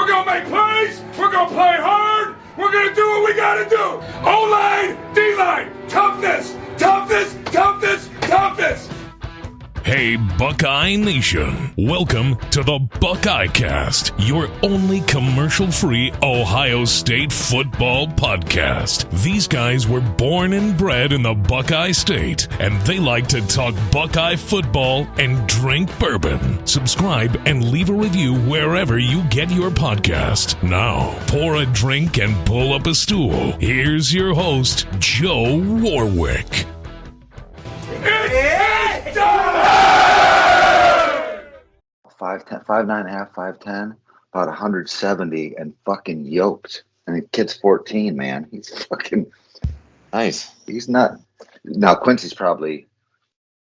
We're going to make plays. We're going to play hard. We're going to do what we got to do. O-line, D-line, toughness, toughness, toughness, toughness. Hey, Buckeye Nation. Welcome to the Buckeye Cast, your only commercial-free Ohio State football podcast. These guys were born and bred in the Buckeye State, and they like to talk Buckeye football and drink bourbon. Subscribe and leave a review wherever you get your podcast. Now, pour a drink and pull up a stool. Here's your host, Joe Warwick. It's time! 5'10", 5'9.5", 5'10", about 170, and fucking yoked. And the kid's 14, man. He's fucking nice. He's not. Now Quincy's probably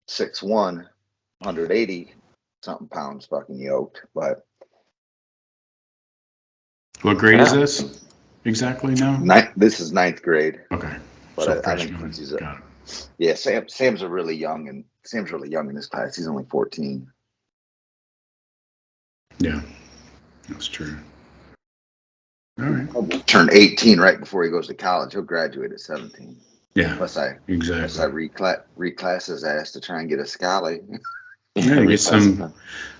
6'1", 180 something pounds, fucking yoked. But what grade is this exactly now? This is 9th grade. Okay, but so I think Quincy's yeah. Sam's really young in this class. He's only 14. Yeah, that's true. All right. He'll turn 18 right before he goes to college. He'll graduate at 17. Yeah, unless I reclass his ass to try and get a Scally. Yeah, get some.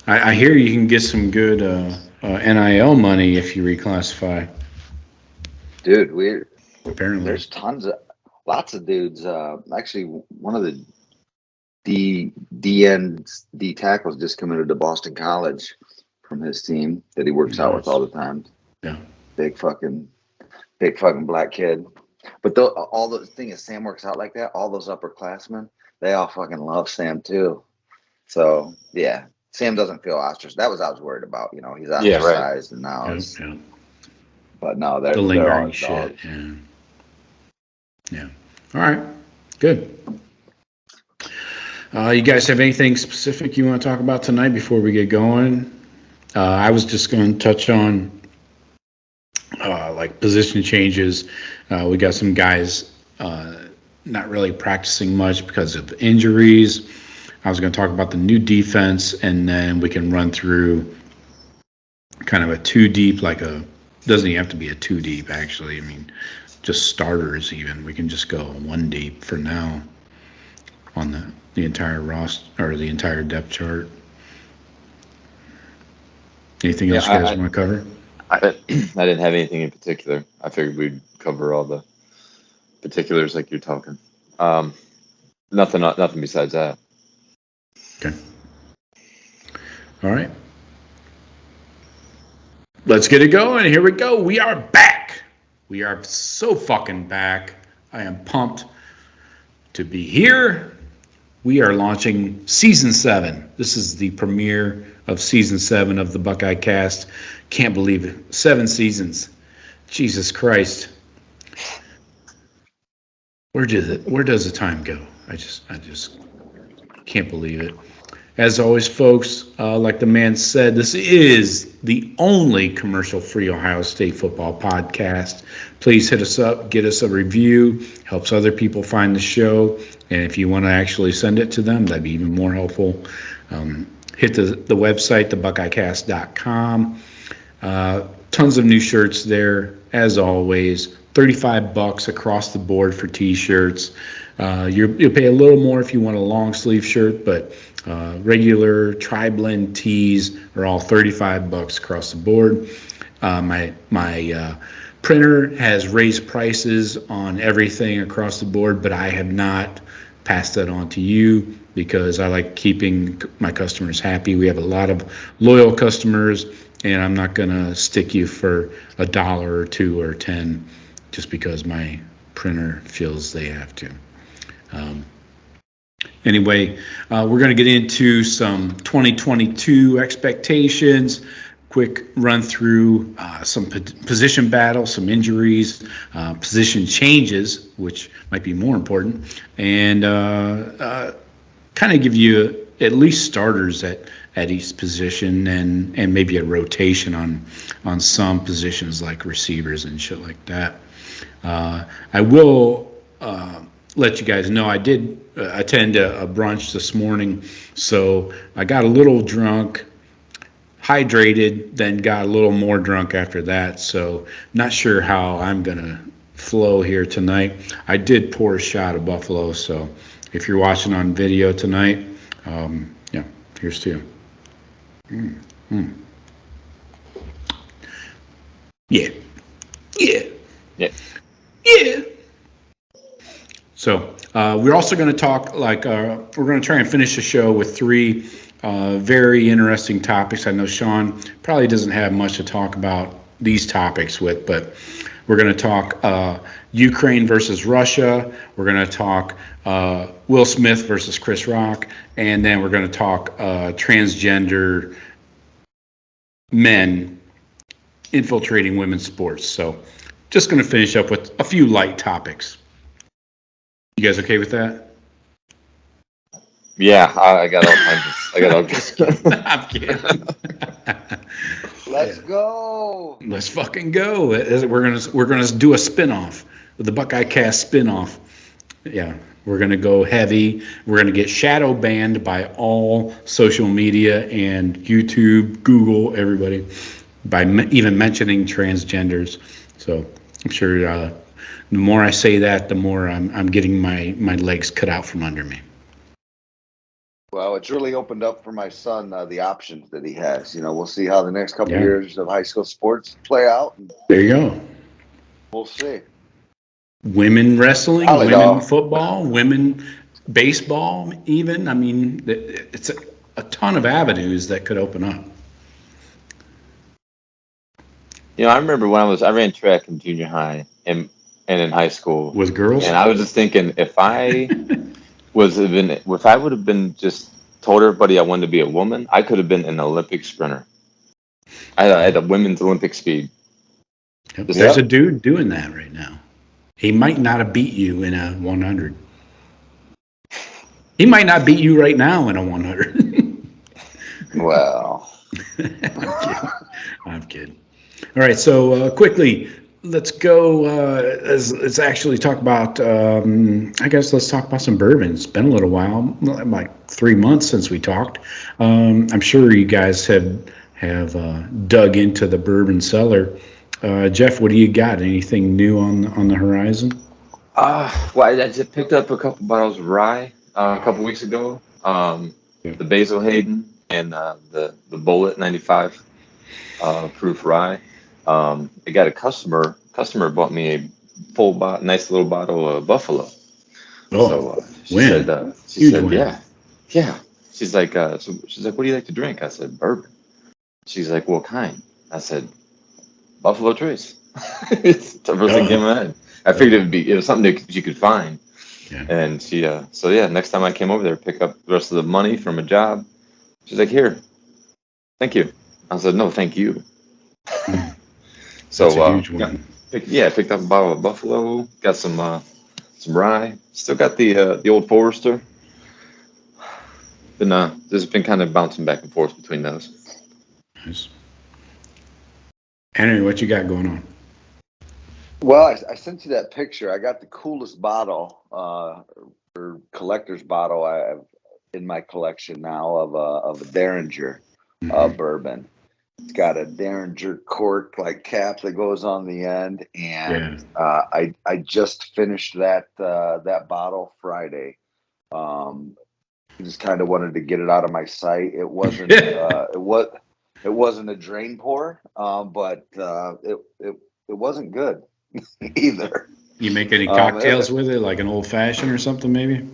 I hear you can get some good NIL money if you reclassify. Dude, apparently there's lots of dudes. Actually, one of the D tackles just committed to Boston College from his team that he works out with all the time. Yeah, big fucking black kid. But all the thing is, Sam works out like that. All those upperclassmen, they all fucking love Sam too. So yeah, Sam doesn't feel ostracized. That was I was worried about. You know, he's ostracized, and now. Yeah. But no, they're lingering shit. Yeah. All right. Good. You guys have anything specific you want to talk about tonight before we get going? I was just going to touch on like position changes. We got some guys not really practicing much because of injuries. I was going to talk about the new defense, and then we can run through kind of a 2-deep, doesn't even have to be a 2-deep actually. I mean, just starters even. We can just go 1-deep for now on the entire roster or the entire depth chart. Anything else you guys want to cover? I didn't have anything in particular. I figured we'd cover all the particulars like you're talking. Nothing besides that. Okay. All right. Let's get it going. Here we go. We are back. We are so fucking back. I am pumped to be here. We are launching Season 7. This is the premiere of Season 7 of the Buckeye Cast. Can't believe it. 7 seasons. Jesus Christ. Where does the time go? I just can't believe it. As always, folks, like the man said, this is the only commercial-free Ohio State football podcast. Please hit us up, get us a review, helps other people find the show. And if you want to actually send it to them, that'd be even more helpful. Hit the website, thebuckeyecast.com. Tons of new shirts there, as always. $35 across the board for T-shirts. You'll pay a little more if you want a long sleeve shirt, but regular tri-blend tees are all $35 across the board. My printer has raised prices on everything across the board, but I have not passed that on to you because I like keeping my customers happy. We have a lot of loyal customers, and I'm not going to stick you for $1 or $2 or $10 just because my printer feels they have to. Anyway, we're going to get into some 2022 expectations, quick run through some position battles, some injuries, position changes, which might be more important, and kind of give you at least starters at each position and maybe a rotation on some positions like receivers and shit like that. I will let you guys know I did attend a brunch this morning, so I got a little drunk, hydrated, then got a little more drunk after that. So not sure how I'm going to flow here tonight. I did pour a shot of Buffalo, so if you're watching on video tonight, yeah, here's to you. Yeah. So we're also going to talk, we're going to try and finish the show with 3 very interesting topics. I know Shawn probably doesn't have much to talk about these topics with, but we're going to talk Ukraine versus Russia. We're going to talk Will Smith versus Chris Rock, and then we're going to talk transgender men infiltrating women's sports. So just going to finish up with a few light topics. You guys okay with that? Yeah, I got all kinds of. I got all kinds of. I'm kidding. Let's go. Let's fucking go. We're gonna do a spinoff, the Buckeye Cast spinoff. Yeah, we're gonna go heavy. We're gonna get shadow banned by all social media and YouTube, Google, everybody, by even mentioning transgenders. So I'm sure the more I say that, the more I'm getting my legs cut out from under me. Well, it's really opened up for my son the options that he has. We'll see how the next couple of years of high school sports play out. There you go. We'll see. Women wrestling, women football, women baseball, even. I mean, it's a ton of avenues that could open up. I remember when I ran track in junior high and in high school with girls, and I was just thinking if I would have been just told everybody I wanted to be a woman, I could have been an Olympic sprinter. I had a women's Olympic speed. Yep. There's a dude doing that right now. He might not have beat you in a 100. He might not beat you right now in a 100. Well, I'm kidding. All right, so quickly, let's go. Let's actually talk about. I guess let's talk about some bourbon. It's been a little while, like 3 months since we talked. I'm sure you guys have dug into the bourbon cellar. Jeff, what do you got? Anything new on the horizon? Well, I just picked up a couple bottles of rye a couple weeks ago. The Basil Hayden and the Bullet 95 proof rye. I got a customer bought me a full nice little bottle of Buffalo. Oh, so she said, yeah. She's like, what do you like to drink? I said, bourbon. She's like, what kind? I said, Buffalo Trace. It's the first thing came in my head. I figured it was something that you could find. Yeah. And she, next time I came over there, pick up the rest of the money from a job. She's like, here, thank you. I said, no, thank you. So, picked up a bottle of Buffalo, got some rye, still got the old Forester. This has been kind of bouncing back and forth between those. Nice. Henry, what you got going on? Well, I sent you that picture. I got the coolest bottle, or collector's bottle I have in my collection now of a Derringer bourbon. It's got a Derringer cork like cap that goes on the end, and I just finished that bottle Friday. I just kind of wanted to get it out of my sight. It wasn't it wasn't a drain pour, but it wasn't good either. You make any cocktails with it, like an old fashioned or something, maybe?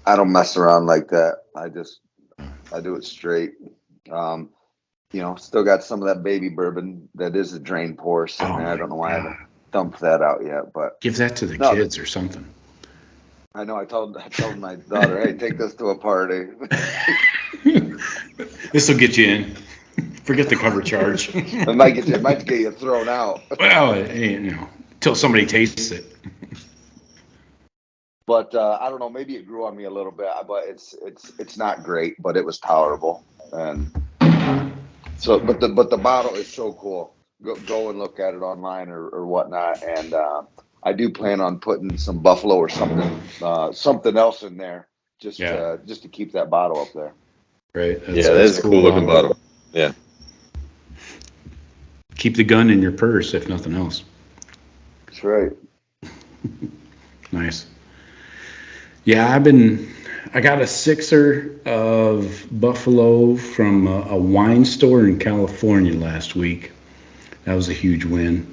I don't mess around like that. I do it straight. Still got some of that baby bourbon that is a drain pour. So I don't know why I haven't dumped that out yet. But give that to the kids or something. I know. I told my daughter, "Hey, take this to a party." This will get you in. Forget the cover charge. It might get you thrown out. Well, until somebody tastes it. But I don't know. Maybe it grew on me a little bit. But it's not great. But it was tolerable. And so, but the bottle is so cool. Go and look at it online or whatnot. And I do plan on putting some Buffalo or something else in there just to keep that bottle up there. Right. That's a cool looking bottle. Yeah. keep the gun in your purse, if nothing else. That's right. Nice. Yeah, I got a sixer of Buffalo from a wine store in California last week. That was a huge win.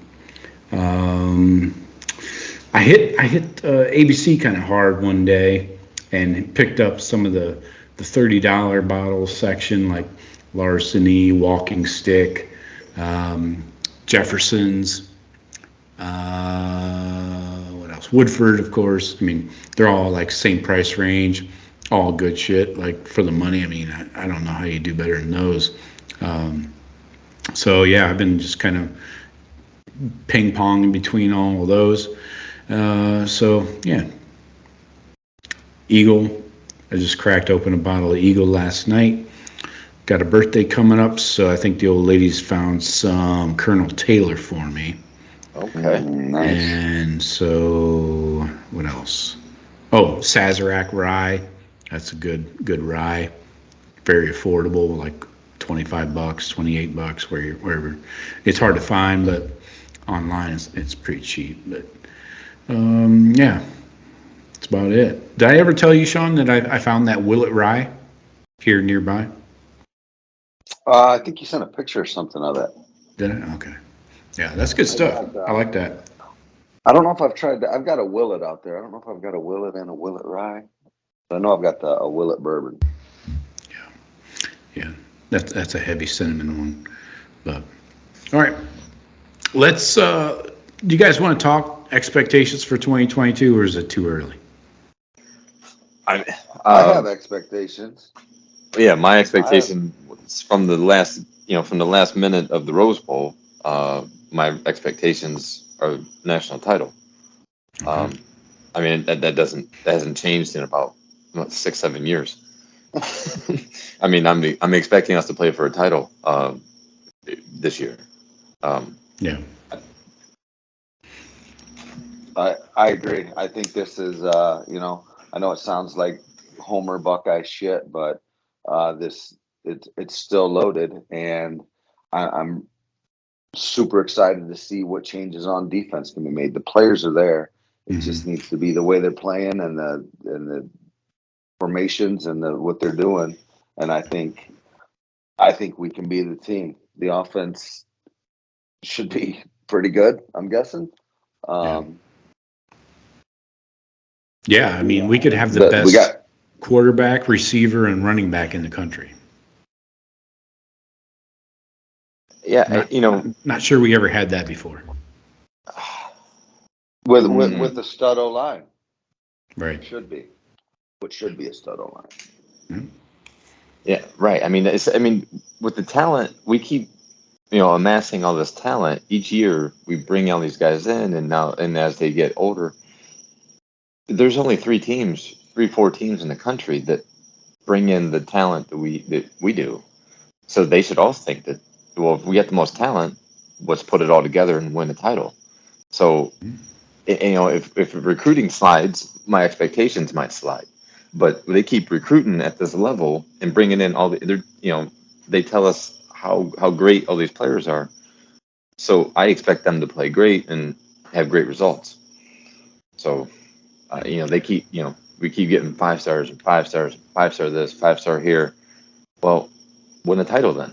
I hit ABC kind of hard one day and picked up some of the $30 bottles section, like Larceny, Walking Stick, Jefferson's, what else? Woodford, of course. I mean, they're all like same price range, all good shit. Like for the money, I mean, I don't know how you do better than those. So yeah, I've been just kind of ping pong in between all of those. So yeah, Eagle. I just cracked open a bottle of Eagle last night. Got a birthday coming up, so I think the old ladies found some Colonel Taylor for me. Okay, nice. And so, what else? Oh, Sazerac rye. That's a good rye. Very affordable, like $25, $28, wherever. It's hard to find, but online it's pretty cheap. But yeah, that's about it. Did I ever tell you, Shawn, that I found that Willet rye here nearby? I think you sent a picture or something of it. Did I? Okay. Yeah, that's good stuff. I like that. I don't know if I've tried that. I've got a Willet out there. I don't know if I've got a Willet and a Willet rye. But I know I've got a Willet bourbon. Yeah. That's a heavy cinnamon one. But all right. Let's do you guys want to talk expectations for 2022, or is it too early? I have expectations. Yeah, my expectation was from the last minute of the Rose Bowl. My expectations are national title. Okay. I mean that hasn't changed in about 6-7 years. I mean, I'm expecting us to play for a title this year. Yeah. I agree. I think this is I know it sounds like Homer Buckeye shit, but it's still loaded, and I'm super excited to see what changes on defense can be made. The players are there. It just needs to be the way they're playing and the formations and what they're doing. And I think we can be the team. The offense should be pretty good, I'm guessing. Yeah, I mean, we could have the best quarterback, receiver, and running back in the country. Yeah, not sure we ever had that before. With the stud O-line. Right. It should be. What should be a stud O-line. Mm-hmm. Yeah, right. I mean, with the talent, we keep, amassing all this talent. Each year, we bring all these guys in, and as they get older, there's only 4 teams in the country that bring in the talent that we do. So they should all think that, well, if we get the most talent, let's put it all together and win the title. So, if recruiting slides, my expectations might slide. But they keep recruiting at this level and bringing in they tell us how great all these players are. So I expect them to play great and have great results. So, they keep, we keep getting 5 stars and 5 stars, 5-star this, 5-star here. Well, win the title then.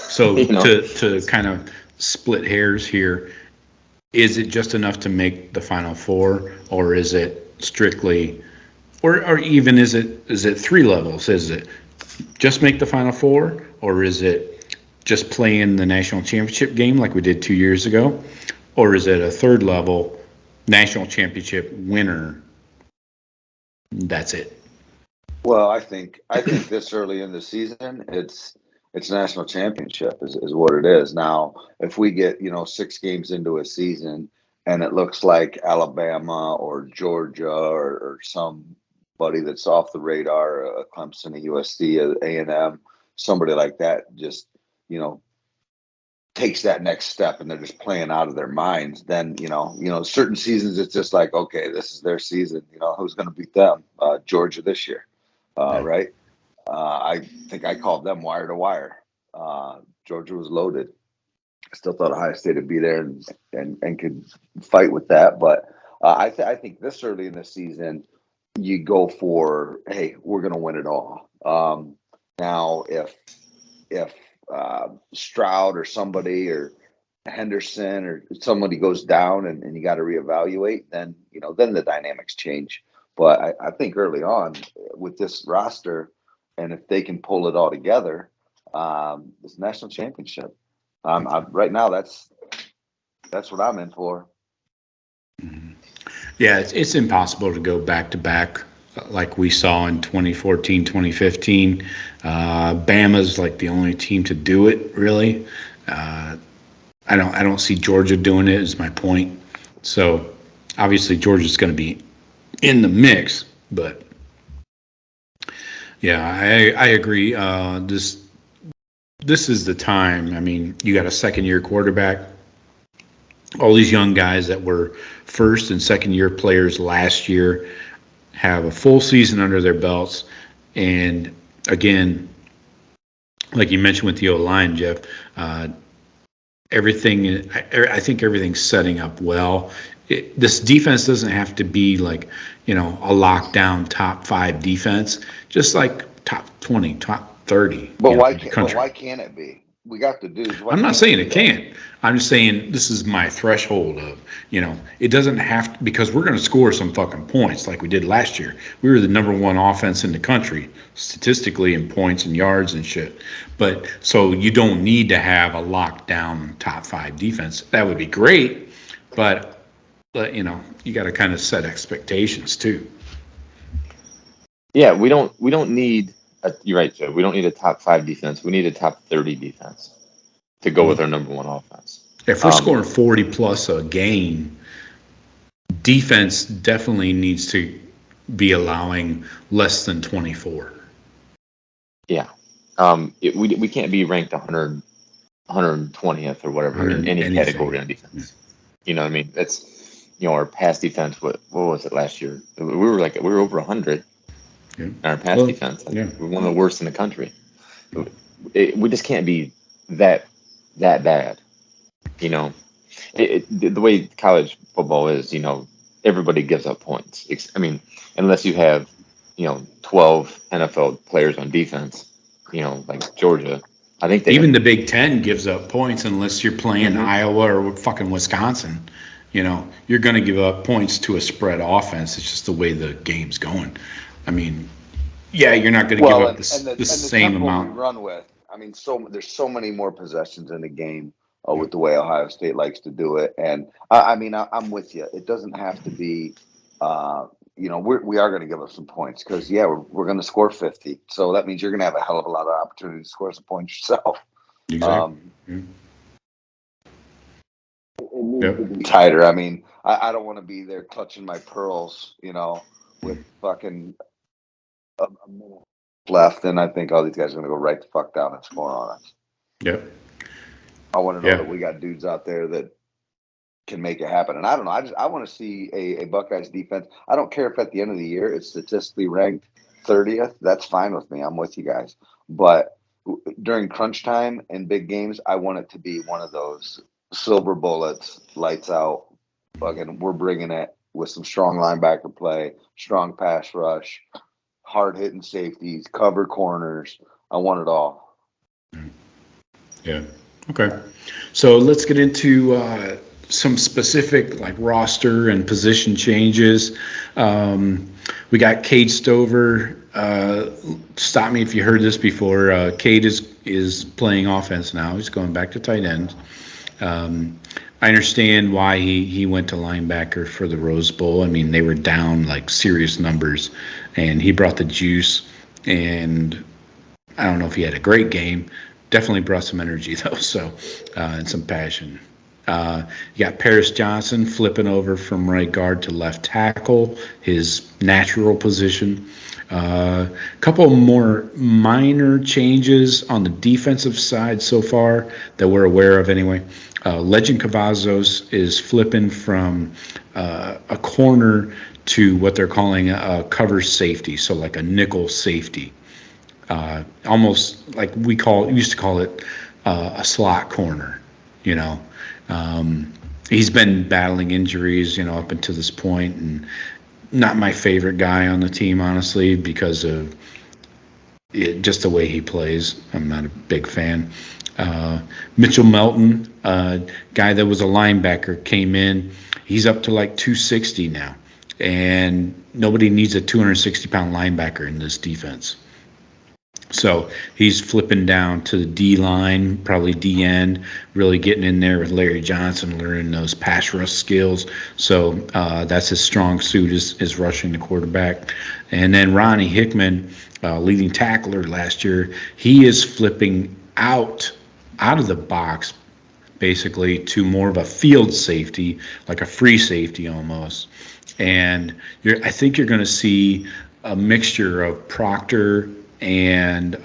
So to kind of split hairs here, is it just enough to make the Final Four, or is it strictly, or even is it 3 levels? Is it just make the Final Four, or is it just play in the national championship game like we did 2 years ago, or is it a 3rd level national championship winner? That's it. Well, I think this early in the season, it's national championship is what it is. Now, if we get 6 games into a season and it looks like Alabama or Georgia or somebody that's off the radar, a Clemson, a USC, a A&M, somebody like that, just takes that next step and they're just playing out of their minds, then certain seasons it's just like, okay, this is their season. Who's going to beat them? Georgia this year, right? I think I called them wire to wire. Georgia was loaded. I still thought Ohio State would be there and could fight with that. But I think this early in the season, you go for, hey, we're going to win it all. Now, if Stroud or somebody or Henderson or somebody goes down and you got to reevaluate, then then the dynamics change. But I think early on with this roster, and if they can pull it all together, this national championship. Right now, that's what I'm in for. Yeah, it's impossible to go back to back like we saw in 2014, 2015. Bama's like the only team to do it, really. I don't see Georgia doing it, is my point. So obviously Georgia's going to be in the mix, but yeah, I agree. This is the time. I mean, you got a second-year quarterback. All these young guys that were first and second-year players last year have a full season under their belts. And again, like you mentioned with the O-line, Jeff, I think everything's setting up well. This defense doesn't have to be like, a lockdown top 5 defense, just like top 20, top 30. But why can't it be? We got the dudes. I'm not saying it can't. I'm just saying this is my threshold of, it doesn't have to, because we're going to score some fucking points like we did last year. We were the number 1 offense in the country statistically in points and yards and shit. But so you don't need to have a lockdown top 5 defense. That would be great, but you got to kind of set expectations too. Yeah, we don't need. You're right, Joe. We don't need a top 5 defense. We need a top 30 defense to go with our number 1 offense. If we're scoring 40 plus a game, defense definitely needs to be allowing less than 24. Yeah. We can't be ranked 120th or whatever in any category on defense. You know what I mean? That's, our pass defense, what was it last year? We were over 100. Yeah. In our pass defense. We're one of the worst in the country. We just can't be that bad. The way college football is, everybody gives up points. I mean, unless you have, 12 NFL players on defense, like Georgia. I think even the Big Ten gives up points unless you're playing Iowa or fucking Wisconsin. You're going to give up points to a spread offense. It's just the way the game's going. I mean, yeah, you're not going to give up the same amount. We run with. I mean, there's so many more possessions in the game with the way Ohio State likes to do it. And I'm with you. It doesn't have to be. We are going to give up some points because we're going to score 50. So that means you're going to have a hell of a lot of opportunity to score some points yourself. Exactly. It needs to be tighter. I mean, I don't want to be there clutching my pearls, with fucking a minute left, and I think all these guys are going to go right the fuck down and score on us. Yep. I want to know that we got dudes out there that can make it happen. And I don't know. I want to see a Buckeyes defense. I don't care if at the end of the year it's statistically ranked 30th. That's fine with me. I'm with you guys. But during crunch time and big games, I want it to be one of those silver bullets, lights out. Fucking, we're bringing it with some strong linebacker play, strong pass rush, hard hitting safeties, cover corners. I want it all. Yeah. Okay. So let's get into some specific roster and position changes. We got Cade Stover. Stop me if you heard this before. Cade is playing offense now. He's going back to tight end. I understand why he went to linebacker for the Rose Bowl. I mean, they were down serious numbers, and he brought the juice. And I don't know if he had a great game. Definitely brought some energy though, so and some passion. You got Paris Johnson flipping over from right guard to left tackle, his natural position. A couple more minor changes on the defensive side so far that we're aware of anyway. Legend Cavazos is flipping from a corner to what they're calling a cover safety, so like a nickel safety. Almost like we used to call it a slot corner. You know, he's been battling injuries, up until this point, and not my favorite guy on the team, honestly, because of just the way he plays. I'm not a big fan. Mitchell Melton, guy that was a linebacker, came in. He's up to like 260 now, and nobody needs a 260-pound linebacker in this defense. So he's flipping down to the D line, probably D end, really getting in there with Larry Johnson, learning those pass rush skills. So that's his strong suit is rushing the quarterback. And then Ronnie Hickman, leading tackler last year, he is flipping out of the box basically to more of a field safety, like a free safety almost. And I think you're going to see a mixture of Proctor and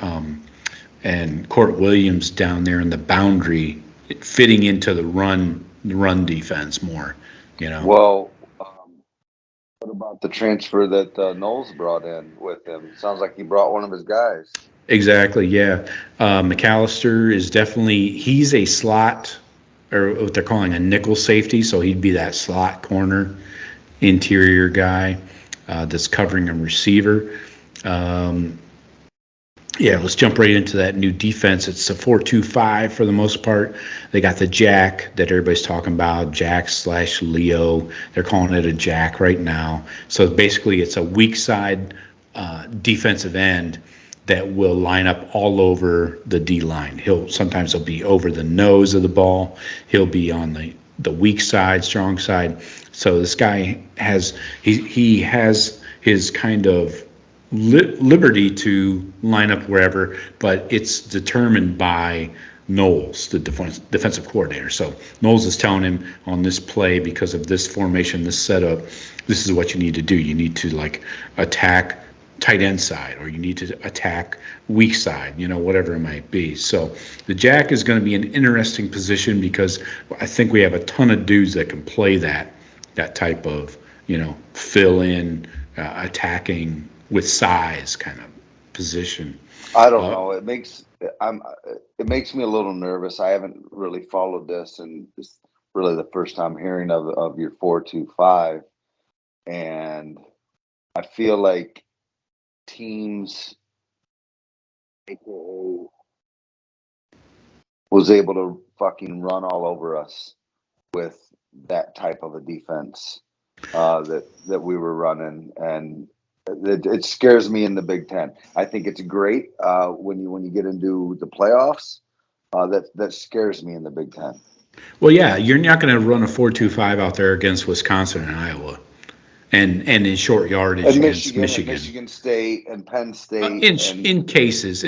Court Williams down there in the boundary, fitting into the run defense more. Well, what about the transfer that Knowles brought in with him? Sounds like he brought one of his guys. Exactly, yeah. McAllister is he's a slot, or what they're calling a nickel safety, so he'd be that slot corner interior guy that's covering a receiver. Let's jump right into that new defense. It's a 4-2-5 for the most part. They got the jack that everybody's talking about, jack/Leo. They're calling it a jack right now. So basically it's a weak side defensive end that will line up all over the D line. Sometimes he'll be over the nose of the ball. He'll be on the weak side, strong side. So this guy has his kind of liberty to line up wherever, but it's determined by Knowles, the defensive coordinator. So Knowles is telling him on this play, because of this formation, this setup, this is what you need to do. You need to attack tight end side, or you need to attack weak side, whatever it might be. So the jack is going to be an interesting position, because I think we have a ton of dudes that can play that type of, fill in, attacking with size kind of position. I don't know. It makes me a little nervous. I haven't really followed this, and it's really the first time hearing of your 4-2-5, and I feel like teams was able to fucking run all over us with that type of a defense that we were running, and it scares me in the Big Ten. I think it's great when you get into the playoffs. That scares me in the Big Ten. Well, yeah, you're not going to run a 4-2-5 out there against Wisconsin and Iowa, and in short yardage and against Michigan, and Michigan State, and Penn State. In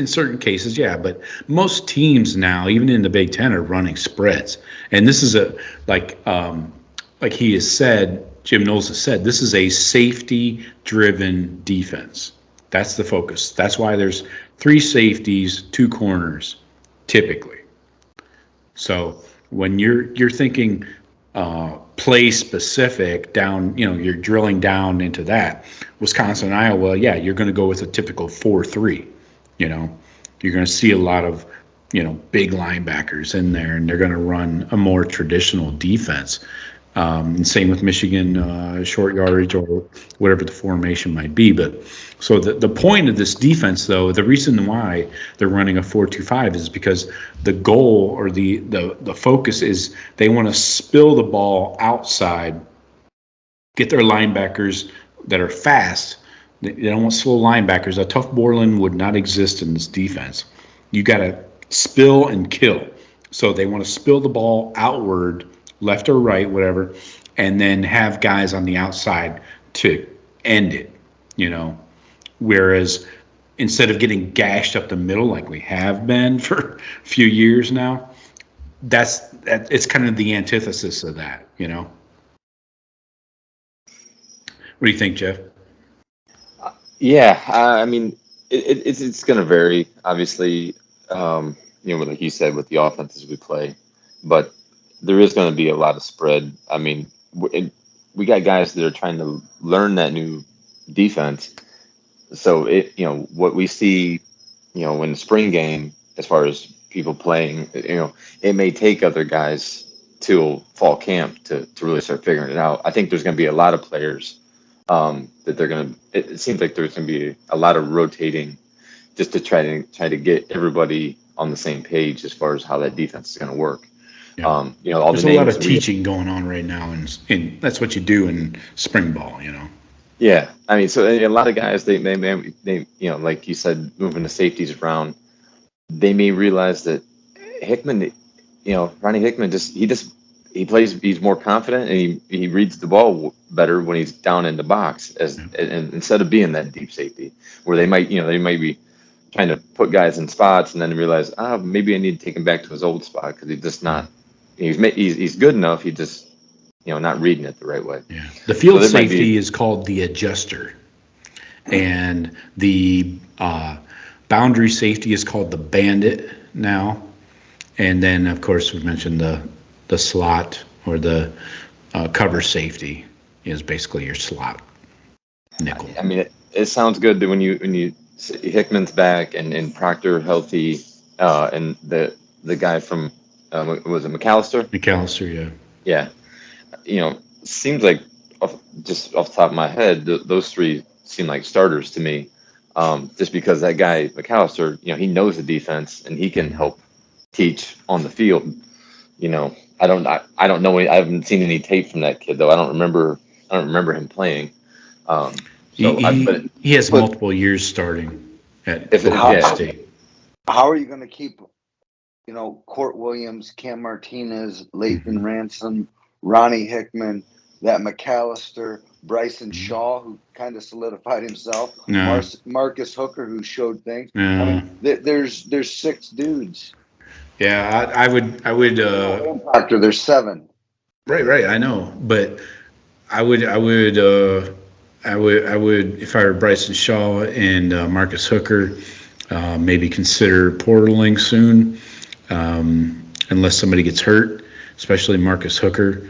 certain cases, yeah, but most teams now, even in the Big Ten, are running spreads, and this is like he has said. Jim Knowles has said, this is a safety-driven defense. That's the focus. That's why there's 3 safeties, 2 corners, typically. So when you're thinking play-specific down, you're drilling down into that. Wisconsin, Iowa, yeah, you're going to go with a typical 4-3. You're going to see a lot of, big linebackers in there, and they're going to run a more traditional defense. And same with Michigan, short yardage or whatever the formation might be. But so the point of this defense, though, the reason why they're running a 4-2-5 is because the goal, or the focus is they want to spill the ball outside, get their linebackers that are fast. They don't want slow linebackers. A tough Borland would not exist in this defense. You got to spill and kill. So they want to spill the ball outward, left or right, whatever, and then have guys on the outside to end it, Whereas instead of getting gashed up the middle like we have been for a few years now, it's kind of the antithesis of that, What do you think, Jeff? Yeah, I mean, it's going to vary, obviously, like you said, with the offenses we play, but there is going to be a lot of spread. I mean, we got guys that are trying to learn that new defense. So what we see, in the spring game, as far as people playing. It may take other guys till fall camp to really start figuring it out. I think there's going to be a lot of players that they're going to. It seems like there's going to be a lot of rotating just to try to get everybody on the same page as far as how that defense is going to work. Yeah. All There's the a lot names of teaching going on right now, and that's what you do in spring ball, Yeah, I mean, so a lot of guys they like you said, moving the safeties around, they may realize that Hickman, Ronnie Hickman he plays, he's more confident, and he reads the ball better when he's down in the box and instead of being that deep safety where they might be trying to put guys in spots and then realize maybe I need to take him back to his old spot because he's just not he's good enough, he just not reading it the right way. Yeah. The field safety is called the adjuster, and the boundary safety is called the bandit now. And then, of course, we mentioned the slot or the cover safety is basically your slot nickel. I mean, it sounds good that when you Hickman's back and Proctor healthy, and the guy from was it McAllister? McAllister, yeah. Yeah. Seems like just off the top of my head, those three seem like starters to me. Just because that guy McAllister, he knows the defense and he can help teach on the field. I don't know. I haven't seen any tape from that kid though. I don't remember him playing. He has multiple years starting at Ohio State. How are you going to keep, Court Williams, Cam Martinez, Leighton Ransom, Ronnie Hickman, that McAllister, Bryson Shaw, who kind of solidified himself, Marcus Hooker, who showed things. I mean, there's 6 dudes. Yeah, I would. Proctor, there's 7. Right. I know, but I would. If I were Bryson Shaw and Marcus Hooker, maybe consider portaling soon, unless somebody gets hurt, especially Marcus Hooker.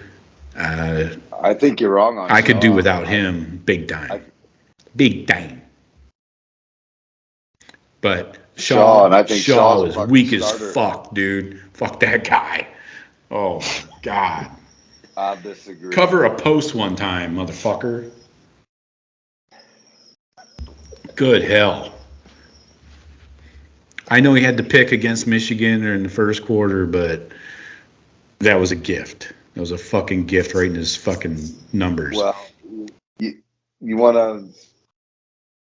I think you're wrong on. I could do without him, big time. But Shaw is weak as fuck, dude. Fuck that guy. Oh my God. I disagree. Cover a post one time, motherfucker. Good hell. I know he had to pick against Michigan in the first quarter, but that was a gift. That was a fucking gift right in his fucking numbers. Well, you want to...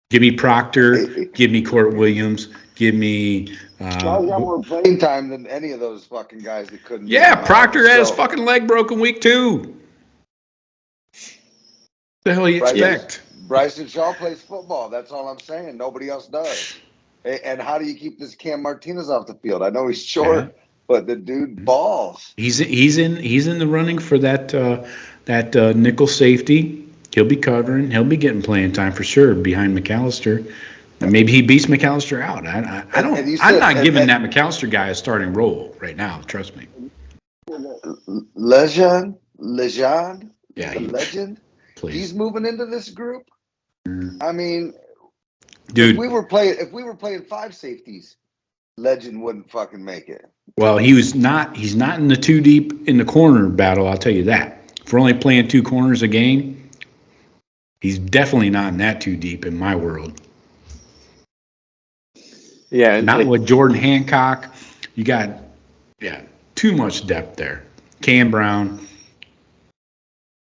Give me Proctor, give me Court Williams, give me... Shaw got more playing time than any of those fucking guys that couldn't... Yeah, Proctor had his fucking leg broken week 2. What the hell you expect? Bryson Shaw plays football. That's all I'm saying. Nobody else does. And how do you keep this Cam Martinez off the field? I know he's short, but the dude balls. He's in the running for that nickel safety. He'll be covering. He'll be getting playing time for sure behind McAllister. And maybe he beats McAllister out. I'm not giving that McAllister guy a starting role right now. Trust me. Legend. Yeah, legend. Please. He's moving into this group. I mean, dude, if we were playing 5 safeties, Legend wouldn't fucking make it. Well, he's not in the 2 deep in the corner battle. I'll tell you that. If we're only playing 2 corners a game, he's definitely not in that 2 deep in my world. Yeah, not with Jordan Hancock. You got too much depth there. Cam Brown.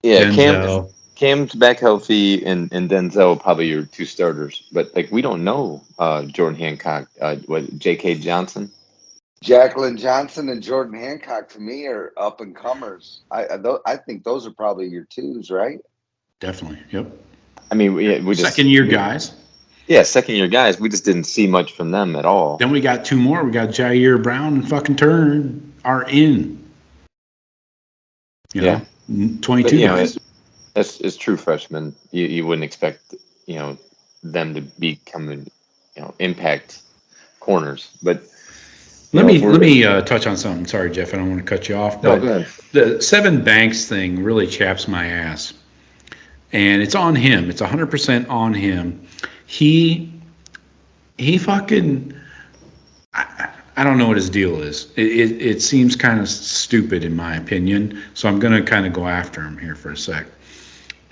Yeah, Denzel. Cam's back healthy, and Denzel probably your 2 starters. But we don't know Jordan Hancock. J.K. Johnson, Jacqueline Johnson, and Jordan Hancock to me are up and comers. I think those are probably your 2s, right? Definitely. Yep. I mean, we just second year guys. Yeah, second year guys. We just didn't see much from them at all. Then we got 2 more. We got Jair Brown and fucking Turner are in. You know, 22 guys. It's true freshmen. You wouldn't expect them to become impact corners. But let me touch on something. Sorry, Jeff, I don't want to cut you off. But go ahead. The Sevyn Banks thing really chaps my ass, and it's on him. It's 100% on him. He fucking. I don't know what his deal is. It seems kind of stupid in my opinion. So I'm going to kind of go after him here for a sec.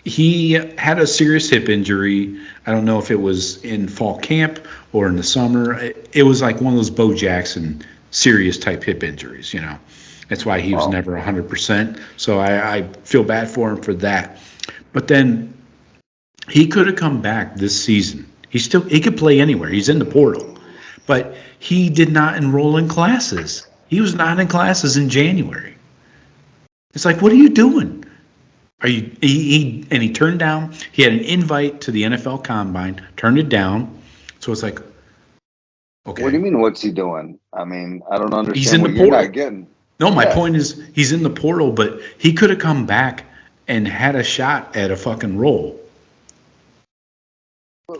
He had a serious hip injury. I don't know if it was in fall camp or in the summer. It was like one of those Bo Jackson serious type hip injuries, you know. That's why he was never 100%. So I feel bad for him for that. But then he could have come back this season. He could play anywhere. He's in the portal. But he did not enroll in classes. He was not in classes in January. It's like, what are you doing? He turned down. He had an invite to the NFL Combine, turned it down. So it's like, okay. What do you mean? What's he doing? I mean, I don't understand. He's in the what portal. You're not getting. No, my point is he's in the portal, but he could have come back and had a shot at a fucking role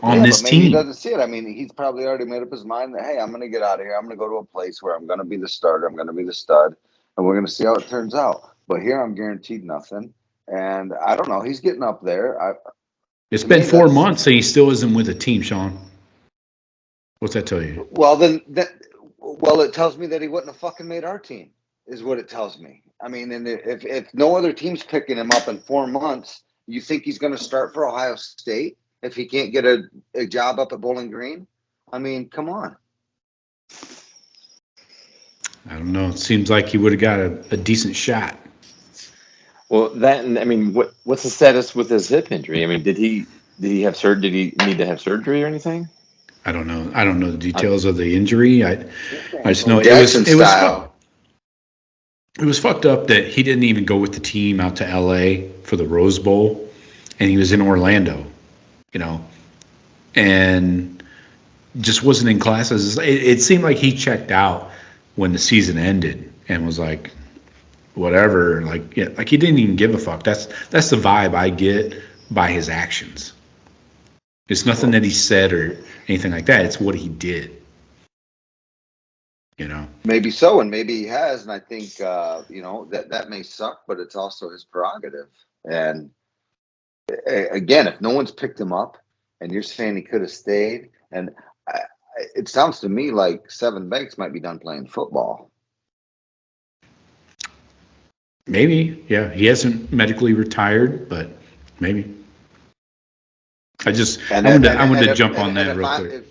on this but maybe team. He doesn't see it. I mean, he's probably already made up his mind that, hey, I'm going to get out of here. I'm going to go to a place where I'm going to be the starter. I'm going to be the stud, and we're going to see how it turns out. But here I'm guaranteed nothing. And I don't know. He's getting up there. It's been 4 months and he still isn't with a team, Shawn. What's that tell you? Well, it tells me that he wouldn't have fucking made our team, is what it tells me. I mean, and if no other team's picking him up in 4 months, you think he's going to start for Ohio State if he can't get a job up at Bowling Green? I mean, come on. I don't know. It seems like he would have got a decent shot. Well, what's the status with his hip injury? I mean, did he have surgery? Did he need to have surgery or anything? I don't know. I don't know the details of the injury. I just know it was fucked up that he didn't even go with the team out to LA for the Rose Bowl, and he was in Orlando, you know, and just wasn't in classes. It seemed like he checked out when the season ended and was like, whatever, like he didn't even give a fuck. That's the vibe I get by his actions. It's nothing that he said or anything like that. It's what he did. You know, maybe so, and maybe he has, and I think that may suck, but it's also his prerogative. And again, if no one's picked him up, and you're saying he could have stayed, and it sounds to me like Seven Banks might be done playing football. Maybe, yeah. He hasn't medically retired, but maybe. I wanted to jump on that real quick.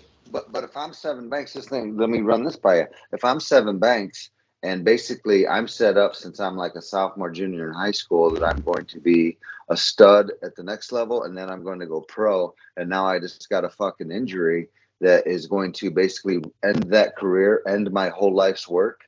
But if I'm Seven Banks, let me run this by you. If I'm Seven Banks and basically I'm set up since I'm like a sophomore, junior in high school that I'm going to be a stud at the next level and then I'm going to go pro, and now I just got a fucking injury that is going to basically end that career, end my whole life's work.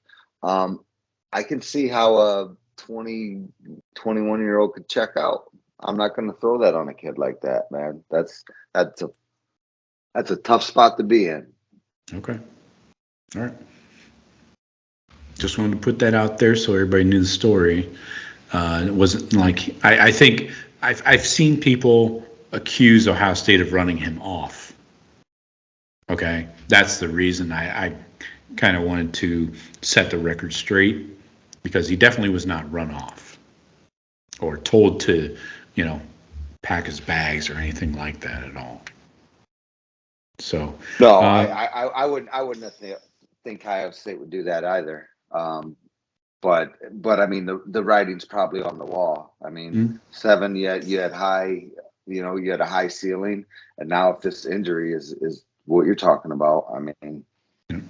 I can see how a 21-year-old could check out. I'm not going to throw that on a kid like that, man. That's a tough spot to be in. Okay. All right. Just wanted to put that out there so everybody knew the story. It wasn't like I think I've seen people accuse Ohio State of running him off. Okay, that's the reason I kind of wanted to set the record straight, because he definitely was not run off or told to, pack his bags or anything like that at all. So no, I wouldn't think Ohio State would do that either. But I mean the writing's probably on the wall. I mean, Seven, you had high, you had a high ceiling, and now if this injury is what you're talking about, I mean. Yeah.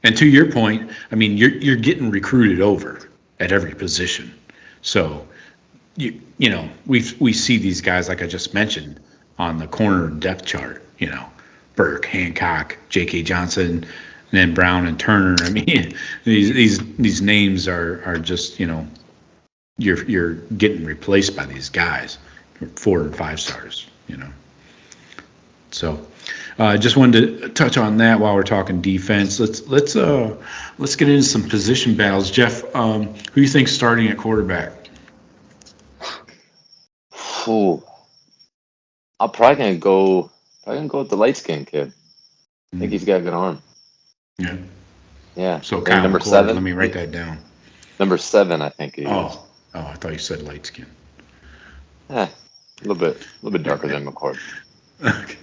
And to your point, I mean, you're getting recruited over at every position. So we see these guys like I just mentioned on the corner depth chart. Burke, Hancock, J.K. Johnson, and then Brown and Turner. I mean, these names are just you're getting replaced by these guys, 4 and 5 stars. So just wanted to touch on that while we're talking defense. Let's get into some position battles. Jeff, who do you think's starting at quarterback? I'm probably gonna go with the light skinned kid. I think he's got a good arm. Yeah. Yeah. So Kyle number McCord, 7. let me write that down. Number 7, I think he is. Oh, I thought you said light skin. A little bit darker than McCord. Okay.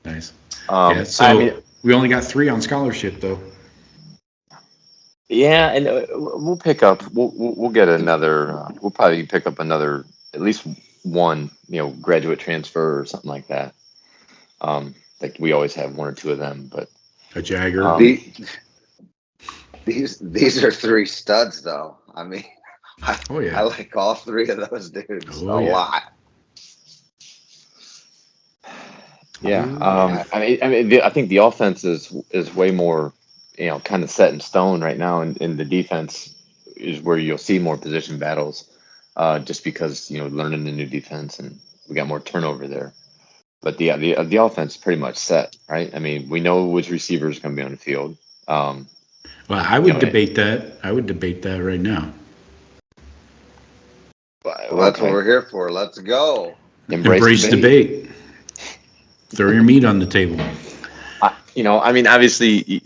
Nice. I mean, We only got 3 on scholarship, though. Yeah, and we'll pick up. We'll get another. We'll probably pick up another, at least one, graduate transfer or something like that. Like we always have 1 or 2 of them, but A Jagger. These are 3 studs, though. I mean, I like all 3 of those dudes a lot. Yeah, I think the offense is way more, kind of set in stone right now, and the defense is where you'll see more position battles, just because learning the new defense and we got more turnover there. But the offense is pretty much set, right? I mean, we know which receiver is going to be on the field. Well, I would debate that. I would debate that right now. Well, that's what we're here for. Let's go. Embrace debate. Throw your meat on the table. Obviously,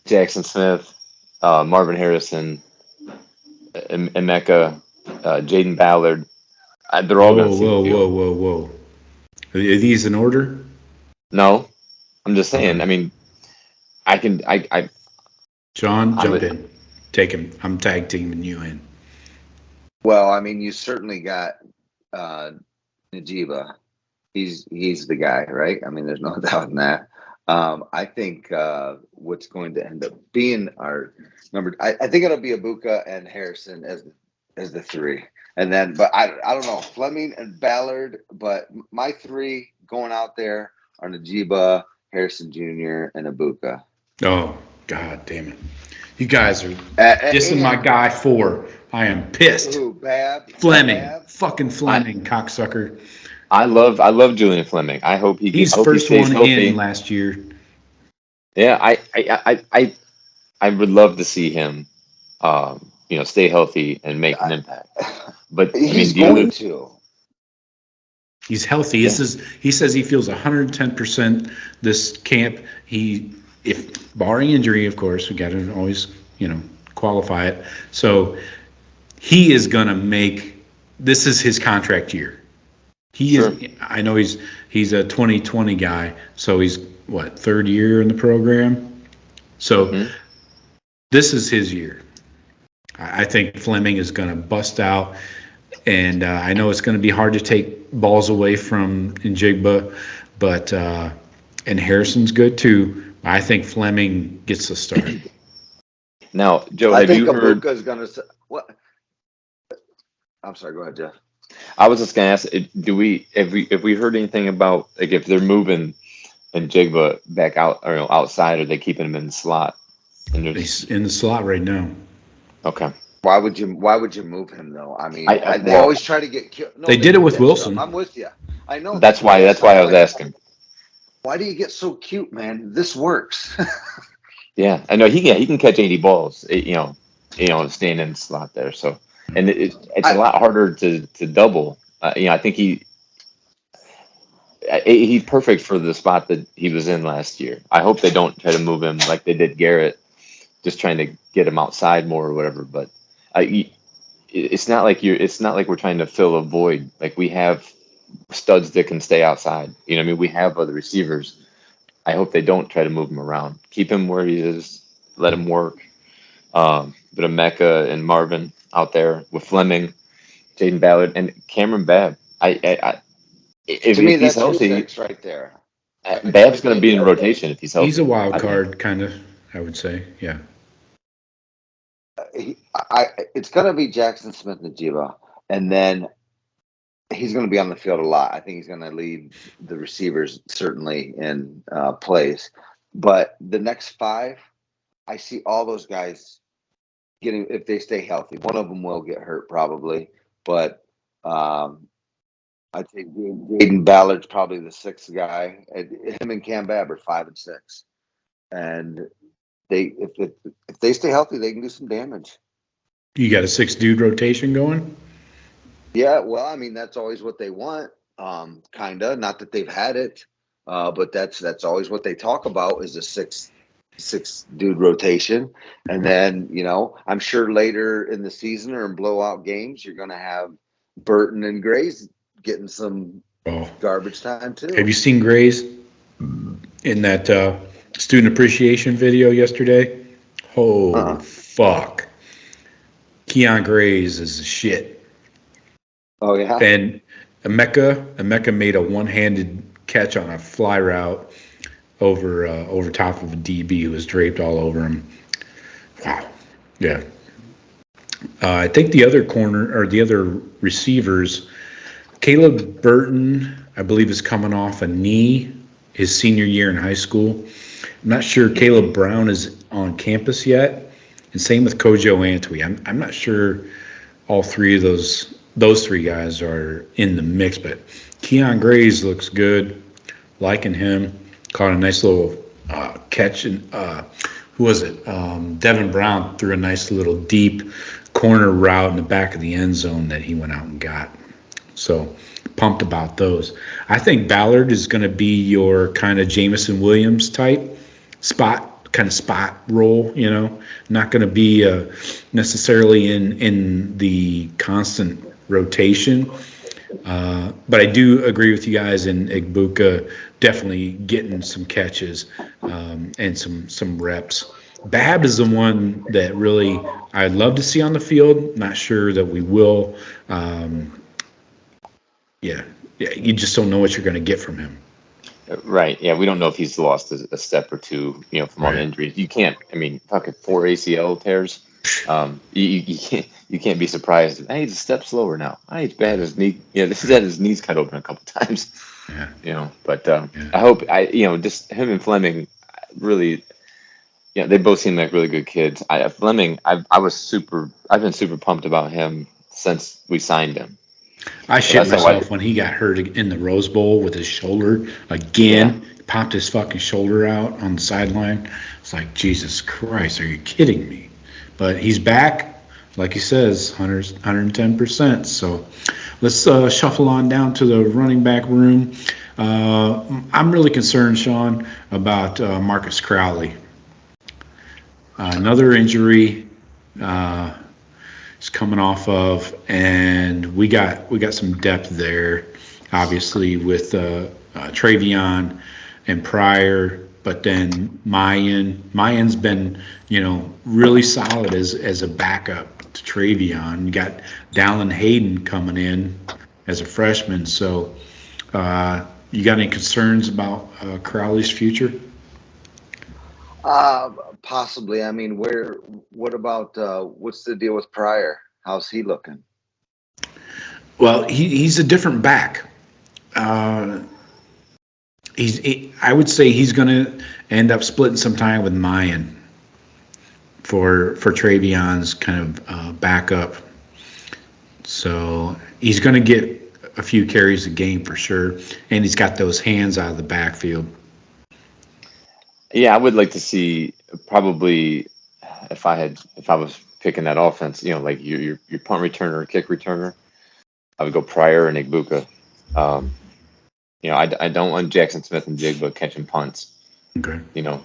Jackson Smith, Marvin Harrison, Emeka, Jaden Ballard. They're all going to see the field. Whoa. Are these in order? No, I'm just saying. I mean, Shawn, jump in. Take him. I'm tag teaming you in. Well, I mean, you certainly got Najiba. He's the guy, right? I mean, there's no doubt in that. I think what's going to end up being our number, I think it'll be Ibuka and Harrison as the 3, and then, but I don't know, Fleming and Ballard. But my 3 going out there are Najiba, Harrison Jr., and Ibuka. Oh, God damn it! You guys are dissing my guy 4. I am pissed. Who, Bab? Fleming, Bab? fucking Fleming, cocksucker. I love Julian Fleming. I hope he's hope first he stays one healthy. in last year. Yeah, I would love to see him, stay healthy and make an impact. But he's going to. He's healthy. Yeah. He says he feels 110% this camp. If barring injury, of course, we got to always, qualify it. So he is going to make. This is his contract year. He is. I know he's a 2020 guy, so he's what, 3rd year in the program. So this is his year. I think Fleming is going to bust out, and I know it's going to be hard to take balls away from Njigba, but and Harrison's good too. I think Fleming gets the start. Now, Joe, I have think you heard? Ibuka's going to. What? I'm sorry. Go ahead, Jeff. I was just gonna ask, have we heard anything about, like, if they're moving and Jigba back out or outside, or they keeping him in the slot? And He's in the slot right now. Okay. Why would you move him though? I mean, they well, always try to get killed. No, they did it with Wilson. I'm with you. I know. That's why I was asking. Why do you get so cute, man? This works. Yeah, I know he can catch 80 balls. Staying in the slot there. So, and it's a lot harder to double. I think he's perfect for the spot that he was in last year. I hope they don't try to move him like they did Garrett, just trying to get him outside more or whatever. But it's not like we're trying to fill a void. Like, we have studs that can stay outside. We have other receivers. I hope they don't try to move him around. Keep him where he is. Let him work. But Emeka and Marvin out there with Fleming, Jaden Ballard, and Cameron Babb. If to me, he's that's healthy, 6 right there. Babb's going to be in rotation if he's healthy. He's a wild card, kind of, I would say. Yeah. It's going to be Jackson Smith Najiba, and then he's going to be on the field a lot. I think he's going to lead the receivers certainly in plays. But the next 5, I see all those guys getting, if they stay healthy. One of them will get hurt probably, but I think Jaden Ballard's probably the 6th guy. Him and Cam Babb are 5 and 6, and if they stay healthy, they can do some damage. You got a 6-dude rotation going? Yeah, well, I mean, that's always what they want, kind of. Not that they've had it, but that's always what they talk about is a 6-dude rotation. And then, I'm sure later in the season or in blowout games, you're going to have Burton and Grays getting some garbage time too. Have you seen Grays in that student appreciation video yesterday? Oh, Uh-uh. fuck. Keon Grays is the shit. Oh yeah. And Emeka made a one-handed catch on a fly route over top of a DB who was draped all over him. Wow. Yeah. I think the other receivers, Caleb Burton, I believe, is coming off a knee his senior year in high school. I'm not sure Caleb Brown is on campus yet, and same with Kojo Antwi. I'm not sure all three of those three guys are in the mix, but Keon Grays looks good. Liking him. Caught a nice little catch, and who was it? Devin Brown threw a nice little deep corner route in the back of the end zone that he went out and got. So pumped about those. I think Ballard is going to be your kind of Jameson Williams type spot role, not going to be necessarily in the constant rotation. But I do agree with you guys in Igbuka definitely getting some catches and some reps. Bab is the one that really I'd love to see on the field. Not sure that we will. Yeah, you just don't know what you're going to get from him. Right. Yeah, we don't know if he's lost a step or two, from all the injuries. You can't. I mean, fucking 4 ACL tears. You can't be surprised. Hey, he's a step slower now. Hey, he's bad his knee. Yeah, this is had his knees cut open a couple times. Yeah. But I hope just him and Fleming really. Yeah, they both seem like really good kids. Fleming, I've been super pumped about him since we signed him. I shit myself when he got hurt in the Rose Bowl with his shoulder again. Yeah. Popped his fucking shoulder out on the sideline. It's like, Jesus Christ, are you kidding me? But he's back, like he says, 110%. So let's shuffle on down to the running back room. I'm really concerned, Shawn, about Marcus Crowley. Another injury he's coming off of, and we got some depth there, obviously with Travion and Pryor, but then Mayan's been really solid as a backup to Travion. You got Dallin Hayden coming in as a freshman, so you got any concerns about Crowley's future? Possibly. I mean, what about what's the deal with Pryor? How's he looking? Well, he's a different back. I would say he's going to end up splitting some time with Mayan for Travion's kind of backup. So he's going to get a few carries a game for sure, and he's got those hands out of the backfield. Yeah, I would like to see probably if I was picking that offense, like your punt returner, kick returner, I would go Pryor and Igbuka. I don't want Jackson Smith and Jigba catching punts. Okay.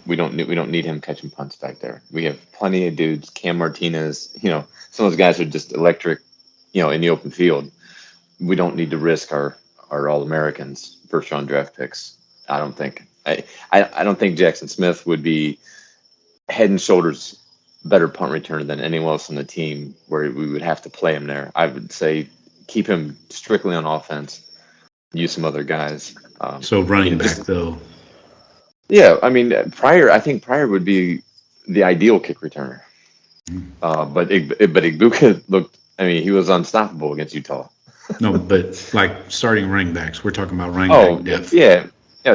We don't need him catching punts back there. We have plenty of dudes. Cam Martinez, some of those guys are just electric, in the open field. We don't need to risk our All-Americans, first-round draft picks. I don't think. I don't think Jackson Smith would be head and shoulders better punt returner than anyone else on the team where we would have to play him there. I would say keep him strictly on offense, use some other guys. So running back, though. Yeah, I mean, I think Pryor would be the ideal kick returner. But Igbuka looked, he was unstoppable against Utah. No, but like starting running backs, we're talking about running back depth. Yeah,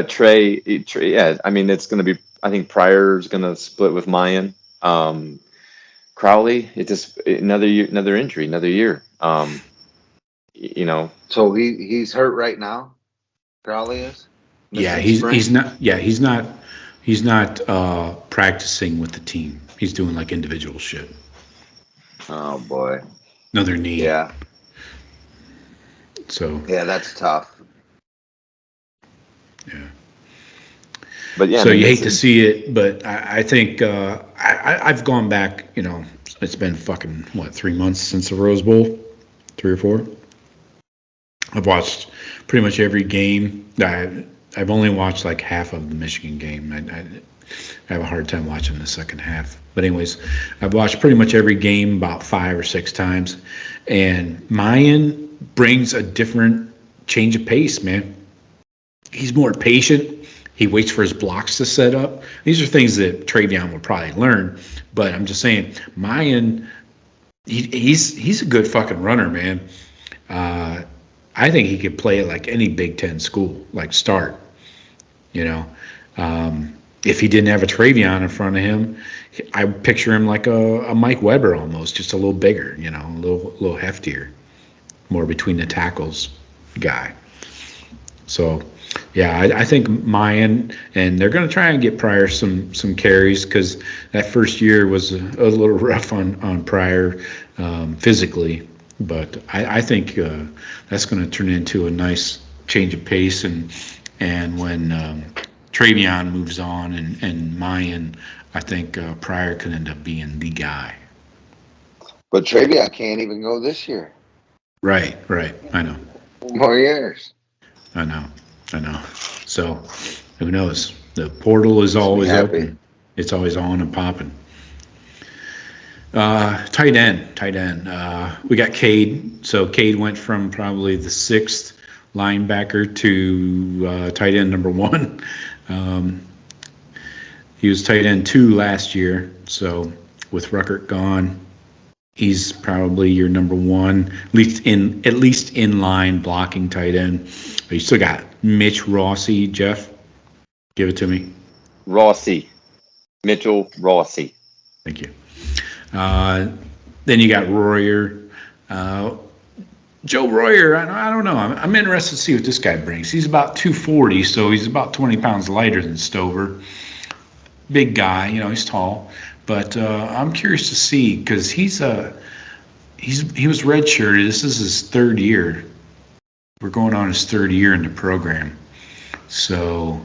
Trey. Yeah, it's going to be. I think Pryor's going to split with Mayan. Crowley, another injury, another year. So he's hurt right now. Crowley is. Yeah, he's not. Yeah, he's not practicing with the team. He's doing like individual shit. Oh boy. Another knee. Yeah. So. Yeah, that's tough. Yeah. But yeah. So you hate to see it, but I think I've gone back. It's been fucking 3 months since the Rose Bowl, 3 or 4. I've watched pretty much every game. I've only watched like half of the Michigan game. I have a hard time watching the second half. But anyways, I've watched pretty much every game about 5 or 6 times, and Mayan brings a different change of pace, man. He's more patient. He waits for his blocks to set up. These are things that Travion will probably learn, but I'm just saying, Mayan, he's a good fucking runner, man. I think he could play at like any Big Ten school, like start. You know, if he didn't have a Travion in front of him, I picture him like a Mike Weber almost, just a little bigger, you know, a little heftier, more between the tackles guy. So, yeah, I think Mayan, and they're going to try and get Pryor some carries, because that first year was a little rough on Pryor physically. But I think that's going to turn into a nice change of pace, and when Travion moves on and Mayan, I think Pryor could end up being the guy. But Travion can't even go this year. Right. I know. 4 more years. I know. So, who knows? The portal is always open. It's always on and popping. Tight end. We got Cade. So Cade went from probably the 6th linebacker to tight end number 1. He was tight end 2 last year. So with Ruckert gone, he's probably your number 1, at least in line blocking tight end. But you still got Mitch Rossi. Jeff, give it to me. Mitchell Rossi. Thank you. Then you got Royer. Joe Royer, I don't know. I'm interested to see what this guy brings. He's about 240, so he's about 20 pounds lighter than Stover. Big guy, you know, he's tall. But I'm curious to see, because he was redshirted. This is his 3rd year. We're going on his 3rd year in the program. So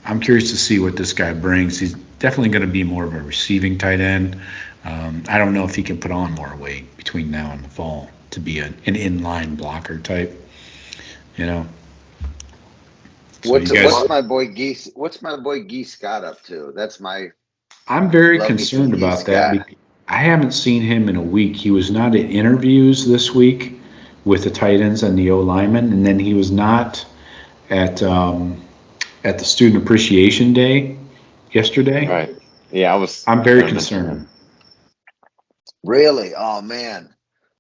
I'm curious to see what this guy brings. He's definitely going to be more of a receiving tight end. I don't know if he can put on more weight between now and the fall to be an inline blocker type, you know. So what's my boy Geese Scott up to? I'm very concerned about that. Because I haven't seen him in a week. He was not at interviews this week with the tight ends and the O-linemen, and then he was not at the Student Appreciation Day yesterday. Right. Yeah, I'm very concerned. Really? Oh, man.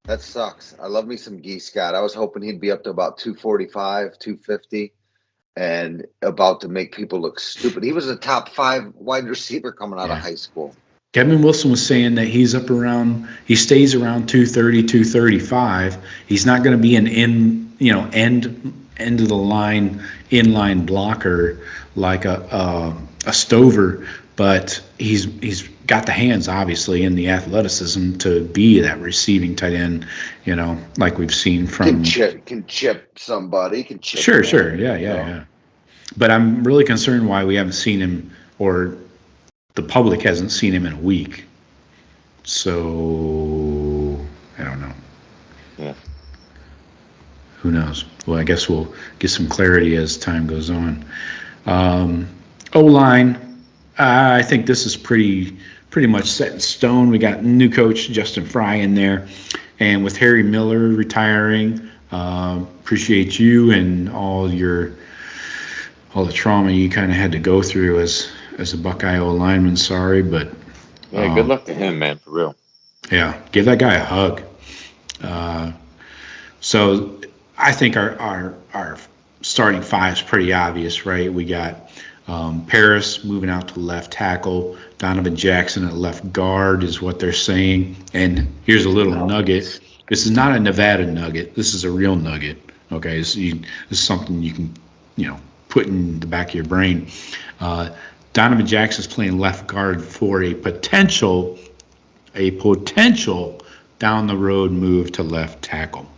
That sucks. I love me some Geese Scott. I was hoping he'd be up to about 245, 250, and about to make people look stupid. He was a top 5 wide receiver coming out of high school. Kevin Wilson was saying that he stays around 230, 235. He's not going to be an end of the line, inline blocker like a Stover, but he's got the hands, obviously, and the athleticism to be that receiving tight end, you know, like we've seen from. Can chip somebody. Sure. Yeah. But I'm really concerned why we haven't seen him, or the public hasn't seen him in a week. So I don't know. Yeah. Who knows? Well, I guess we'll get some clarity as time goes on. O-line, I think this is pretty much set in stone. We got new coach Justin Fry in there, and with Harry Miller retiring, appreciate you and all the trauma you kind of had to go through as a Buckeye O-lineman. Sorry, but yeah, good luck to him, man, for real. Yeah, give that guy a hug. So I think our starting 5 is pretty obvious, right? We got Paris moving out to left tackle. Donovan Jackson at left guard is what they're saying. And here's a little nugget. This is not a Nevada nugget. This is a real nugget. Okay, this is something you can, put in the back of your brain. Donovan Jackson's playing left guard for a potential down the road move to left tackle,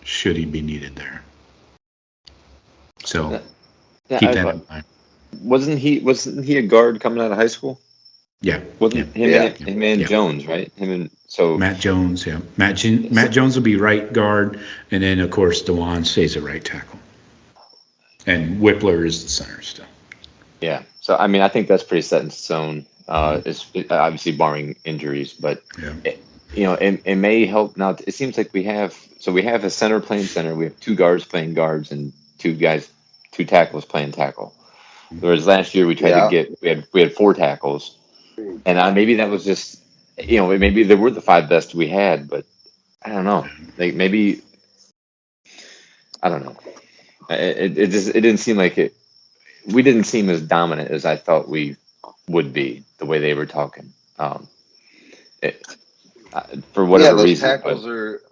should he be needed there. So keep that in mind. Wasn't he a guard coming out of high school? Yeah. Wasn't him and Jones, right? Matt Jones, yeah. Matt Jones will be right guard, and then of course DeJuan stays at right tackle. And Whippler is the center still. Yeah. So I mean, I think that's pretty set in stone. Obviously barring injuries, but Yeah. it may help. Now it seems like we have a center playing center. We have two guards playing guards and two tackles playing tackle. Whereas last year we tried to get we had four tackles, and maybe that was just maybe they were the five best we had, but I don't know. Like maybe I don't know. It didn't seem like it. We didn't seem as dominant as I thought we would be the way they were talking. It, for whatever those reason. tackles are.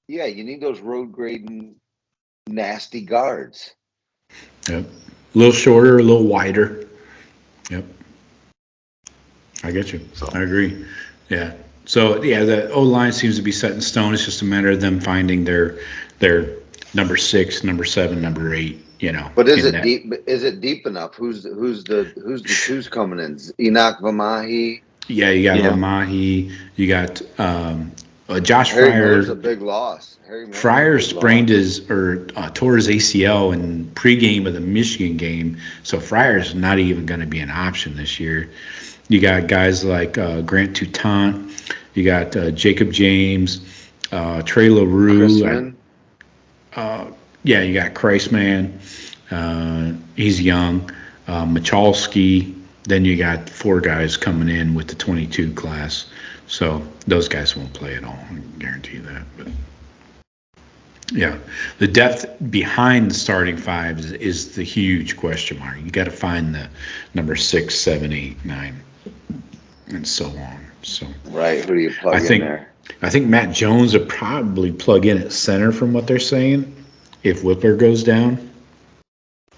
Yeah, you need those road grading, nasty guards. Yep. A little shorter, a little wider. Yep. I get you. I agree. Yeah. So yeah, the O line seems to be set in stone. It's just a matter of them finding their number 6, number 7, number 8. But is it deep? Is it deep enough? Who's the twos coming in? Enoch Vamahi. Yeah, you got Vamahi. You got Josh Harry Fryer. Miller's a big loss. Fryer sprained tore his ACL in pregame of the Michigan game, so Fryer's not even going to be an option this year. You got guys like Grant Toutant. You got Jacob James, Trey LaRue. Yeah, you got Kreisman. He's young. Michalski. Then you got 4 guys coming in with the 22 class. So those guys won't play at all. I can guarantee you that. But yeah, the depth behind the starting 5 is the huge question mark. You got to find the number 6, 7, 8, 9, and so on. So right, who do you plug in there? I think Matt Jones would probably plug in at center from what they're saying if Whippler goes down.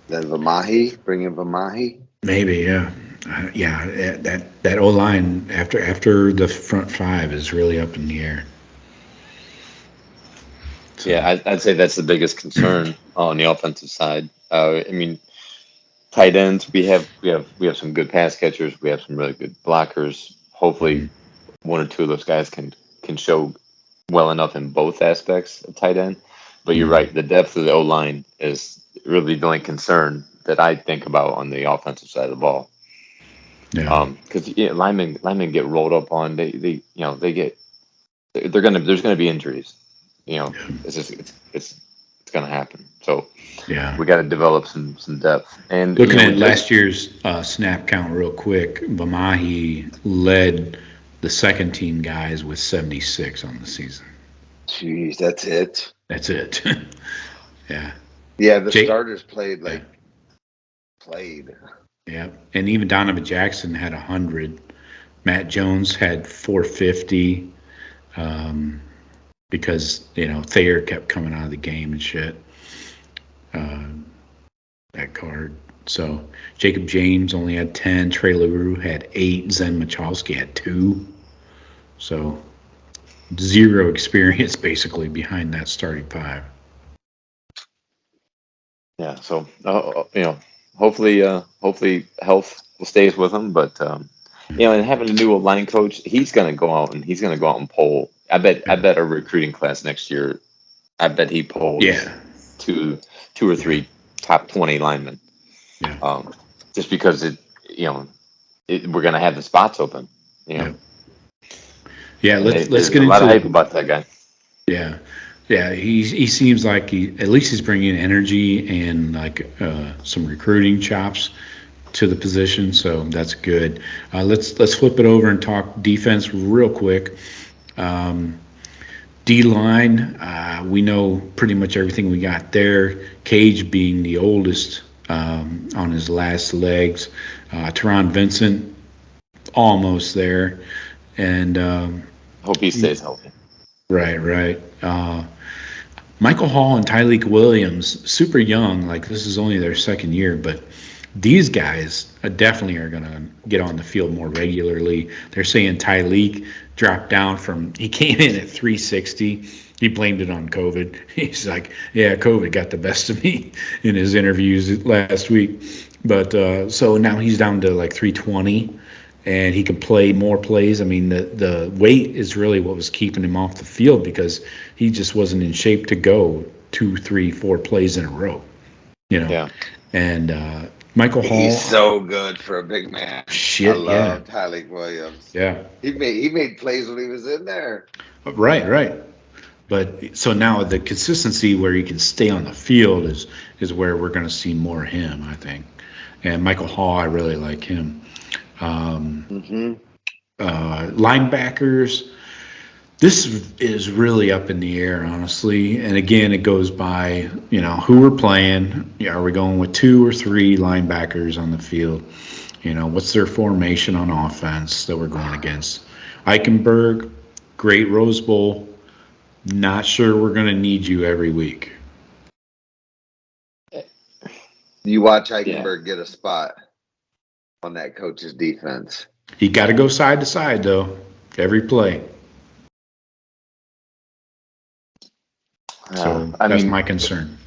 Then Vamahi, bring in Vamahi. Maybe, yeah. That O line after the front 5 is really up in the air. So. Yeah, I'd say that's the biggest concern on the offensive side. I mean, tight ends, we have some good pass catchers. We have some really good blockers. Hopefully, one or two of those guys can show well enough in both aspects of tight end. But you're right, the depth of the O line is really the only concern that I think about on the offensive side of the ball. Yeah. Because linemen get rolled up on. There's gonna be injuries. It's gonna happen. So yeah, we got to develop some depth. And looking at last year's snap count real quick, Vamahi led the second team guys with 76 on the season. Jeez, that's it. That's it. Yeah. Yeah, the starters played. Yeah, and even Donovan Jackson had 100. Matt Jones had 450 because Thayer kept coming out of the game and shit. That card. So Jacob James only had 10. Trey LaRue had 8. Zen Michalski had 2. So 0 experience basically behind that starting 5. Yeah. So hopefully health stays with him, but and having a new line coach, he's gonna go out and poll. I bet our recruiting class next year, I bet he polls two or 3 top 20 linemen. Yeah. Just because we're gonna have the spots open. Yeah. Yeah. Let's get into a lot of hype about that guy. Yeah. Yeah, he seems like at least he's bringing energy and some recruiting chops to the position, so that's good. Let's flip it over and talk defense real quick. D-line, we know pretty much everything we got there. Cage being the oldest on his last legs. Teron Vincent almost there, and hope he stays healthy. Right. Michael Hall and Tyleek Williams, super young, this is only their second year, but these guys definitely are going to get on the field more regularly. They're saying Tyleek dropped down he came in at 360. He blamed it on COVID. He's like, yeah, COVID got the best of me in his interviews last week. But so now he's down to 320. And he can play more plays. I mean, the weight is really what was keeping him off the field because he just wasn't in shape to go 2, 3, 4 plays in a row, Yeah. And Michael Hall. He's so good for a big man. Shit, I love Tyleek Williams. Yeah. He made plays when he was in there. Right. But so now the consistency where he can stay on the field is where we're going to see more of him, I think. And Michael Hall, I really like him. Linebackers, this is really up in the air, honestly. And again, it goes by, who we're playing. Are we going with 2 or 3 linebackers on the field? What's their formation on offense that we're going against? Eichenberg, great Rose Bowl. Not sure we're going to need you every week. You watch Eichenberg get a spot on that coach's defense. He got to go side to side, though, every play. So that's my concern.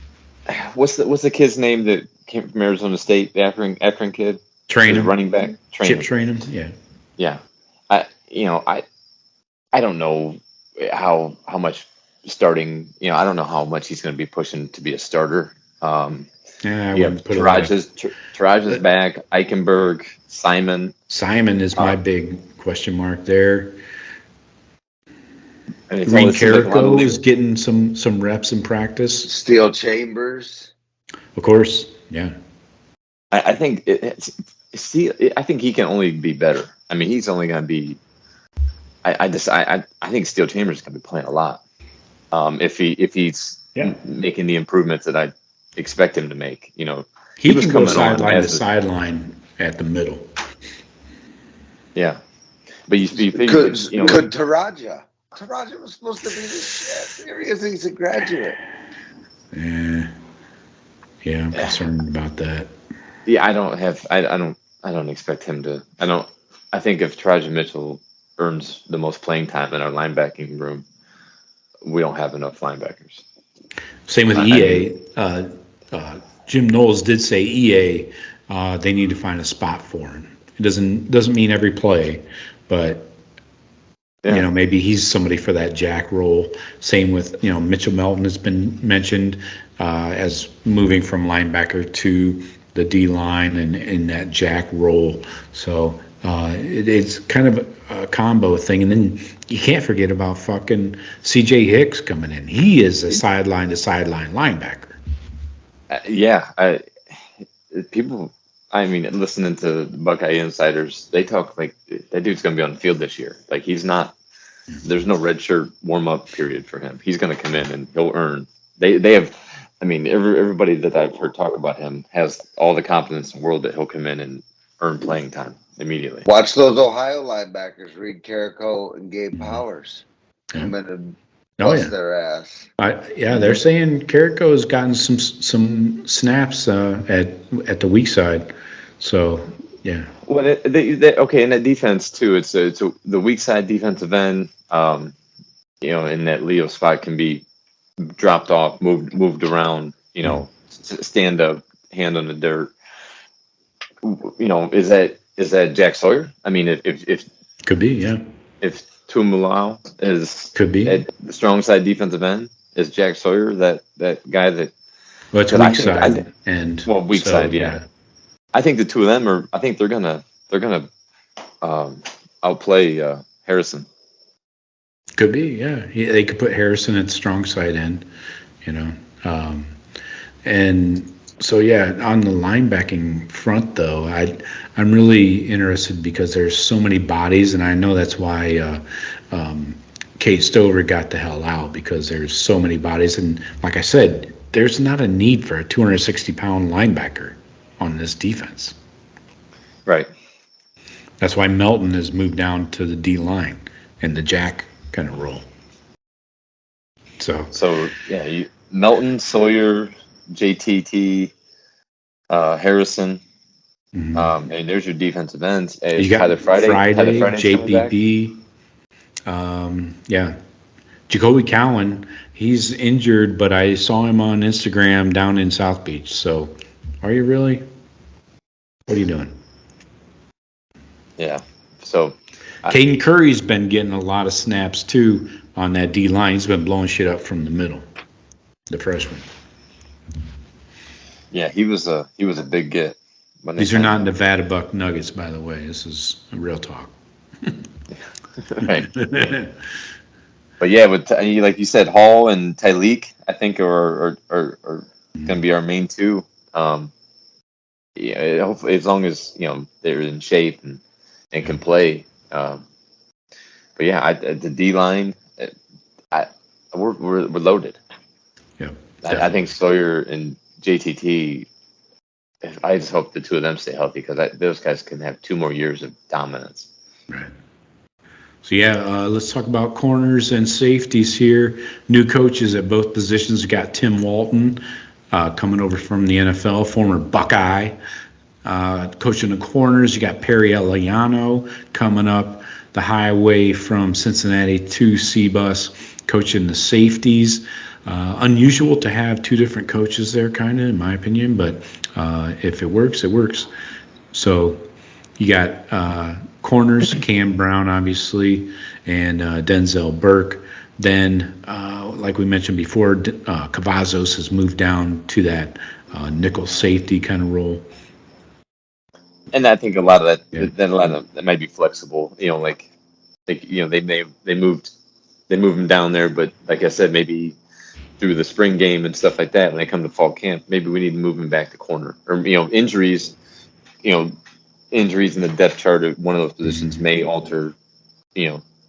What's the kid's name that came from Arizona State? The Akron kid, train him, running back, train him. Yeah. I don't know how much starting. I don't know how much he's going to be pushing to be a starter. Taraja's back. Eichenberg, Simon. Simon is my big question mark there. Green Carrico is getting some reps in practice. Steel Chambers, of course. Yeah. I think I think he can only be better. I mean, he's only going to be. I think Steel Chambers is going to be playing a lot. If he's making the improvements that I expect him to make, he was coming sideline to sideline at the middle. Yeah, but you could Taraja. Taraja was supposed to be the shit. Seriously, he's a graduate. Yeah, I'm concerned about that. Yeah, I don't expect him to. I think if Taraja Mitchell earns the most playing time in our linebacking room, we don't have enough linebackers. Same with EA. Jim Knowles did say EA. They need to find a spot for him. It doesn't mean every play, but maybe he's somebody for that jack role. Same with Mitchell Melton has been mentioned as moving from linebacker to the D line and in that jack role. So it's kind of a combo thing. And then you can't forget about fucking CJ Hicks coming in. He is a sideline to sideline linebacker. Listening to Buckeye insiders, they talk like that dude's going to be on the field this year. Like he's not. There's no red shirt warm up period for him. He's going to come in and he'll earn. They have. Everybody that I've heard talk about him has all the confidence in the world that he'll come in and earn playing time immediately. Watch those Ohio linebackers, Reed Carrico and Gabe Powers, come in and bust their ass. They're saying Carrico's gotten some snaps at the weak side. So yeah. Well, in that defense too, it's the weak side defensive end. In that Leo spot can be dropped off, moved around. Stand up, hand on the dirt. Is that Jack Sawyer? I mean, if could be, yeah. If Tuimulau could be at the strong side defensive end, is Jack Sawyer that guy that? Well, it's weak side weak side, yeah. I think the two of them are. I think they're gonna outplay Harrison. Could be, yeah. They could put Harrison at strong side end, and so on the linebacking front though, I'm really interested because there's so many bodies, and I know that's why Kate Stover got the hell out because there's so many bodies, and like I said, there's not a need for a 260-pound linebacker on this defense. Right. That's why Melton has moved down to the D line and the jack kind of role. So Melton, Sawyer, JTT, Harrison, and there's your defensive ends. You got Tyler Friday, JPP. Jacoby Cowan, he's injured, but I saw him on Instagram down in South Beach. So, are you really? What are you doing? Yeah. So, Caden Curry's been getting a lot of snaps too on that D line. He's been blowing shit up from the middle, the freshman. Yeah, he was a big get. when These are not Nevada Buck Nuggets, by the way. This is real talk. Right. But yeah, with like you said, Hall and Tyleek, I think are going to be our main two. Yeah, hopefully as long as they're in shape and can play. But yeah, the D line, we're loaded. Yeah, I think Sawyer and JTT. I just hope the two of them stay healthy because those guys can have 2 more years of dominance. right. So let's talk about corners and safeties here. New coaches at both positions. We got Tim Walton coming over from the NFL, former Buckeye, coaching the corners. You got Perry Eliano coming up the highway from Cincinnati to C-Bus, coaching the safeties. Unusual to have 2 different coaches there, kind of, in my opinion, but if it works, it works. So you got corners, Cam Brown, obviously, and Denzel Burke. Then, like we mentioned before, Cavazos has moved down to that nickel safety kind of role. And I think a lot of that might be flexible. They moved him down there, but like I said, maybe through the spring game and stuff like that, when they come to fall camp, maybe we need to move him back to corner. Or injuries in the depth chart of one of those positions may alter,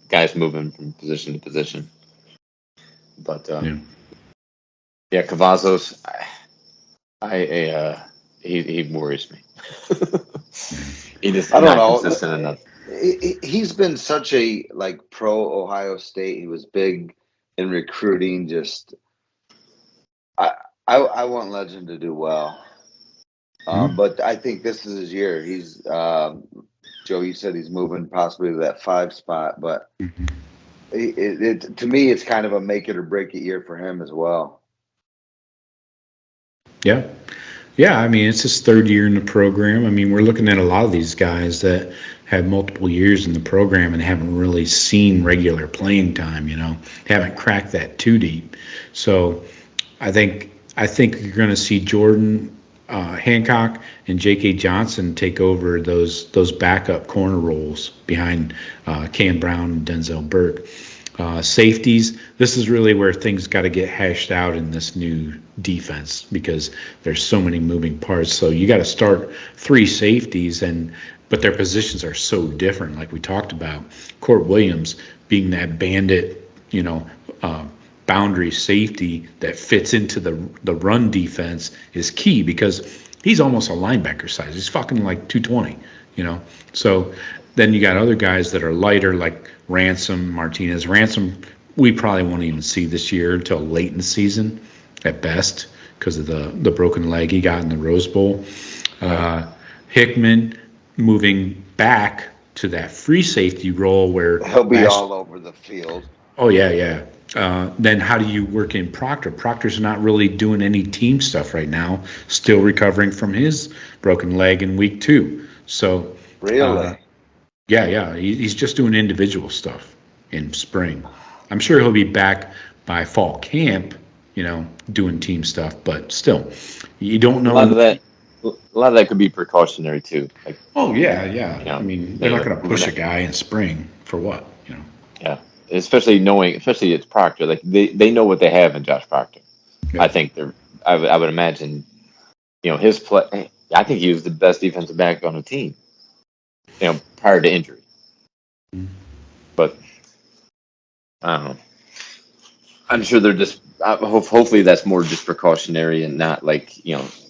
guys moving from position to position. But Cavazos, he worries me. He just I don't not know. consistent enough. He's been such a pro Ohio State. He was big in recruiting. Just I want Legend to do well. But I think this is his year. He's Joe. You said he's moving possibly to that 5 spot, but to me, it's kind of a make it or break it year for him as well. Yeah. Yeah, I mean, it's his 3rd year in the program. I mean, we're looking at a lot of these guys that have multiple years in the program and haven't really seen regular playing time, haven't cracked that too deep. So I think you're going to see Jordan Hancock and J.K. Johnson take over those backup corner roles behind Cam Brown and Denzel Burke. Safeties, this is really where things got to get hashed out in this new defense because there's so many moving parts. So you got to start 3 safeties, but their positions are so different, like we talked about. Court Williams being that bandit, boundary safety that fits into the run defense is key because he's almost a linebacker size. He's fucking like 220, So then you got other guys that are lighter like Ransom, Martinez. Ransom, we probably won't even see this year until late in the season at best because of the broken leg he got in the Rose Bowl. Hickman moving back to that free safety role where he'll be all over the field. Oh, yeah. Then how do you work in Proctor? Proctor's not really doing any team stuff right now, still recovering from his broken leg in week 2. So really? Yeah. He's just doing individual stuff in spring. I'm sure he'll be back by fall camp, doing team stuff. But still, you don't know. A lot of that could be precautionary too. Yeah. I mean, they're not going to push a guy in spring for what, Yeah, especially it's Proctor. Like they know what they have in Josh Proctor. Yeah. I think I would imagine, his play. I think he was the best defensive back on the team. Prior to injury. But I don't know. I'm sure they're just. Hopefully, that's more just precautionary and not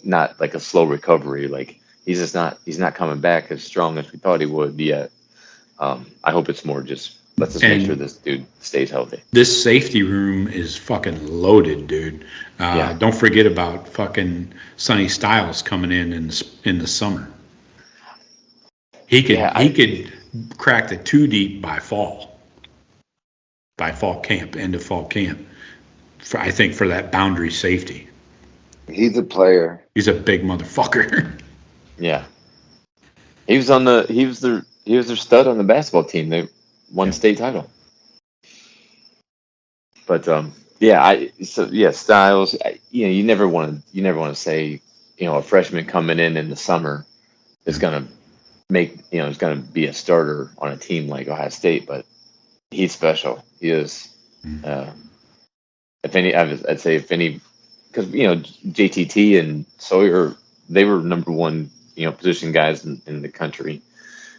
not like a slow recovery. Like he's not coming back as strong as we thought he would yet. I hope it's more just let's just make sure this dude stays healthy. This safety room is fucking loaded, dude. Don't forget about fucking Sonny Styles coming in the summer. He could crack the 2 deep by fall camp, end of fall camp. I think for that boundary safety. He's a player. He's a big motherfucker. Yeah, he was their stud on the basketball team. They won state title. But Styles. You never want to say a freshman coming in the summer. is going to is going to be a starter on a team like Ohio State, but he's special. He is. I'd say if any, because JTT and Sawyer, they were number one position guys in the country,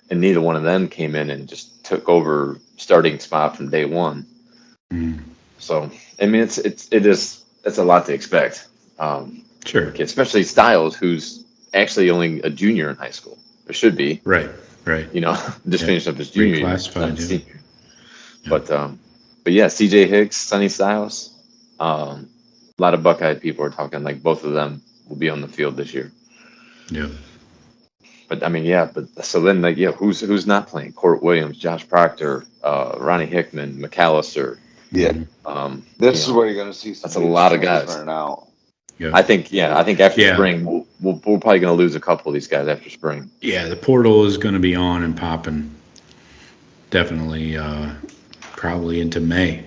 and neither one of them came in and just took over starting spot from day one. So I mean, it's a lot to expect. Sure. Especially Styles, who's actually only a junior in high school. Or should be. Right. Just finished up his junior year. Reclassified, Senior. But yeah, CJ Hicks, Sonny Styles. A lot of Buckeye people are talking like both of them will be on the field this year. Yeah. But I mean, so then who's not playing? Court Williams, Josh Proctor, Ronnie Hickman, McAllister. Yeah. This is where you're going to see some. That's a lot of guys turn out. Yeah. I think after spring we're probably going to lose a couple of these guys after spring. Yeah, the portal is going to be on and popping. Definitely, probably into May,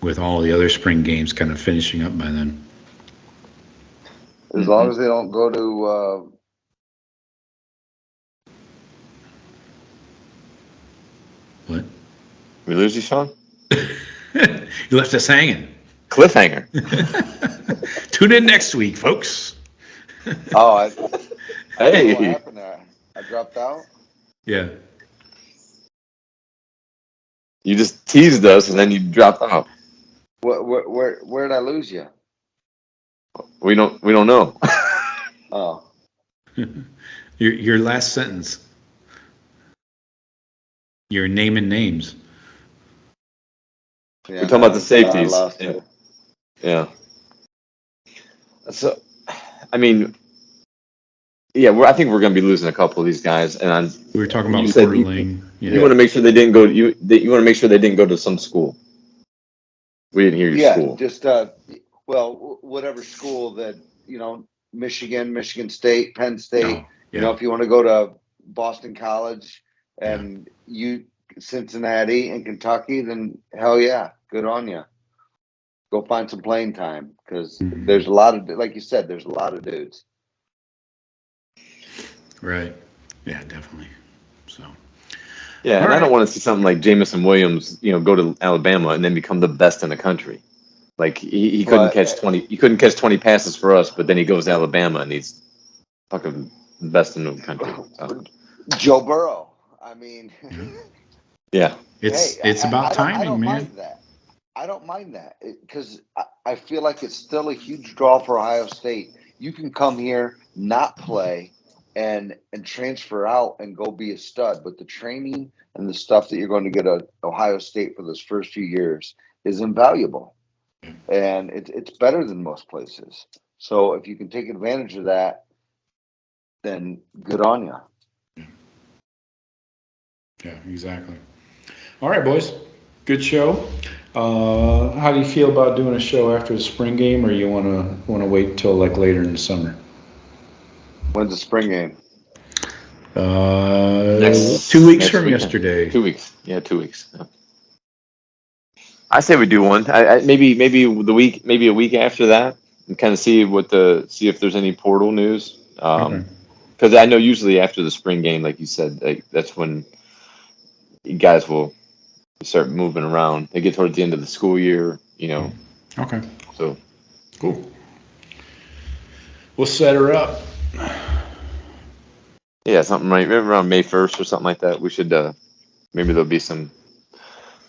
with all the other spring games kind of finishing up by then. As long as they don't go to. What? We lose you, Shawn? You left us hanging. Cliffhanger. Tune in next week, folks. Oh, Hey. what happened there? I dropped out. Yeah. You just teased us and then you dropped off. Where did I lose you? We don't know. Oh, Your last sentence. You're naming names. yeah, We're talking about the safeties. I lost it. Yeah. So, I mean, I think we're going to be losing a couple of these guys, and We were talking about You said portaling. you want to make sure they didn't go. You want to make sure they didn't go to some school. We didn't hear your school. Just whatever school that Michigan State, Penn State. Yeah. If you want to go to Boston College and Cincinnati and Kentucky, then hell yeah, good on you. Go find some playing time because there's a lot of, like you said, there's a lot of dudes. Right. Yeah, definitely. So. Yeah, and I don't want to see something like Jamison Williams, go to Alabama and then become the best in the country. Like he couldn't catch 20. He couldn't catch 20 passes for us, but then he goes to Alabama and he's fucking the best in the country. So. Joe Burrow. I mean, yeah, It's about timing, I don't man. mind that. I don't mind that because I feel like it's still a huge draw for Ohio State. You can come here, not play, and transfer out and go be a stud. But the training and the stuff that you're going to get at Ohio State for those first few years is invaluable. And it's better than most places. So if you can take advantage of that, then good on you. Yeah, exactly. All right, boys. Good show. How do you feel about doing a show after the spring game, or you want to wait until like later in the summer? When's the spring game? 2 weeks from yesterday. 2 weeks. Yeah, 2 weeks. Yeah. I say we do one. Maybe a week after that, and kind of see if there's any portal news. Because I know usually after the spring game, like you said, that's when you guys will start moving around. They get towards the end of the school year, Okay. So Cool. We'll set her up. Yeah, something right around May 1st or something like that. We should maybe there'll be some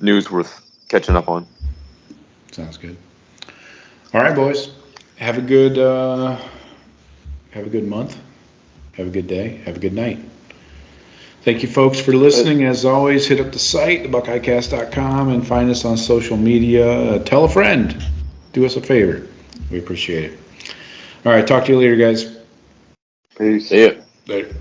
news worth catching up on. Sounds good. All right, boys. Have a good month. Have a good day. Have a good night. Thank you, folks, for listening. As always, hit up the site, thebuckeyecast.com, and find us on social media. Tell a friend. Do us a favor. We appreciate it. All right, talk to you later, guys. Peace. See ya. Later.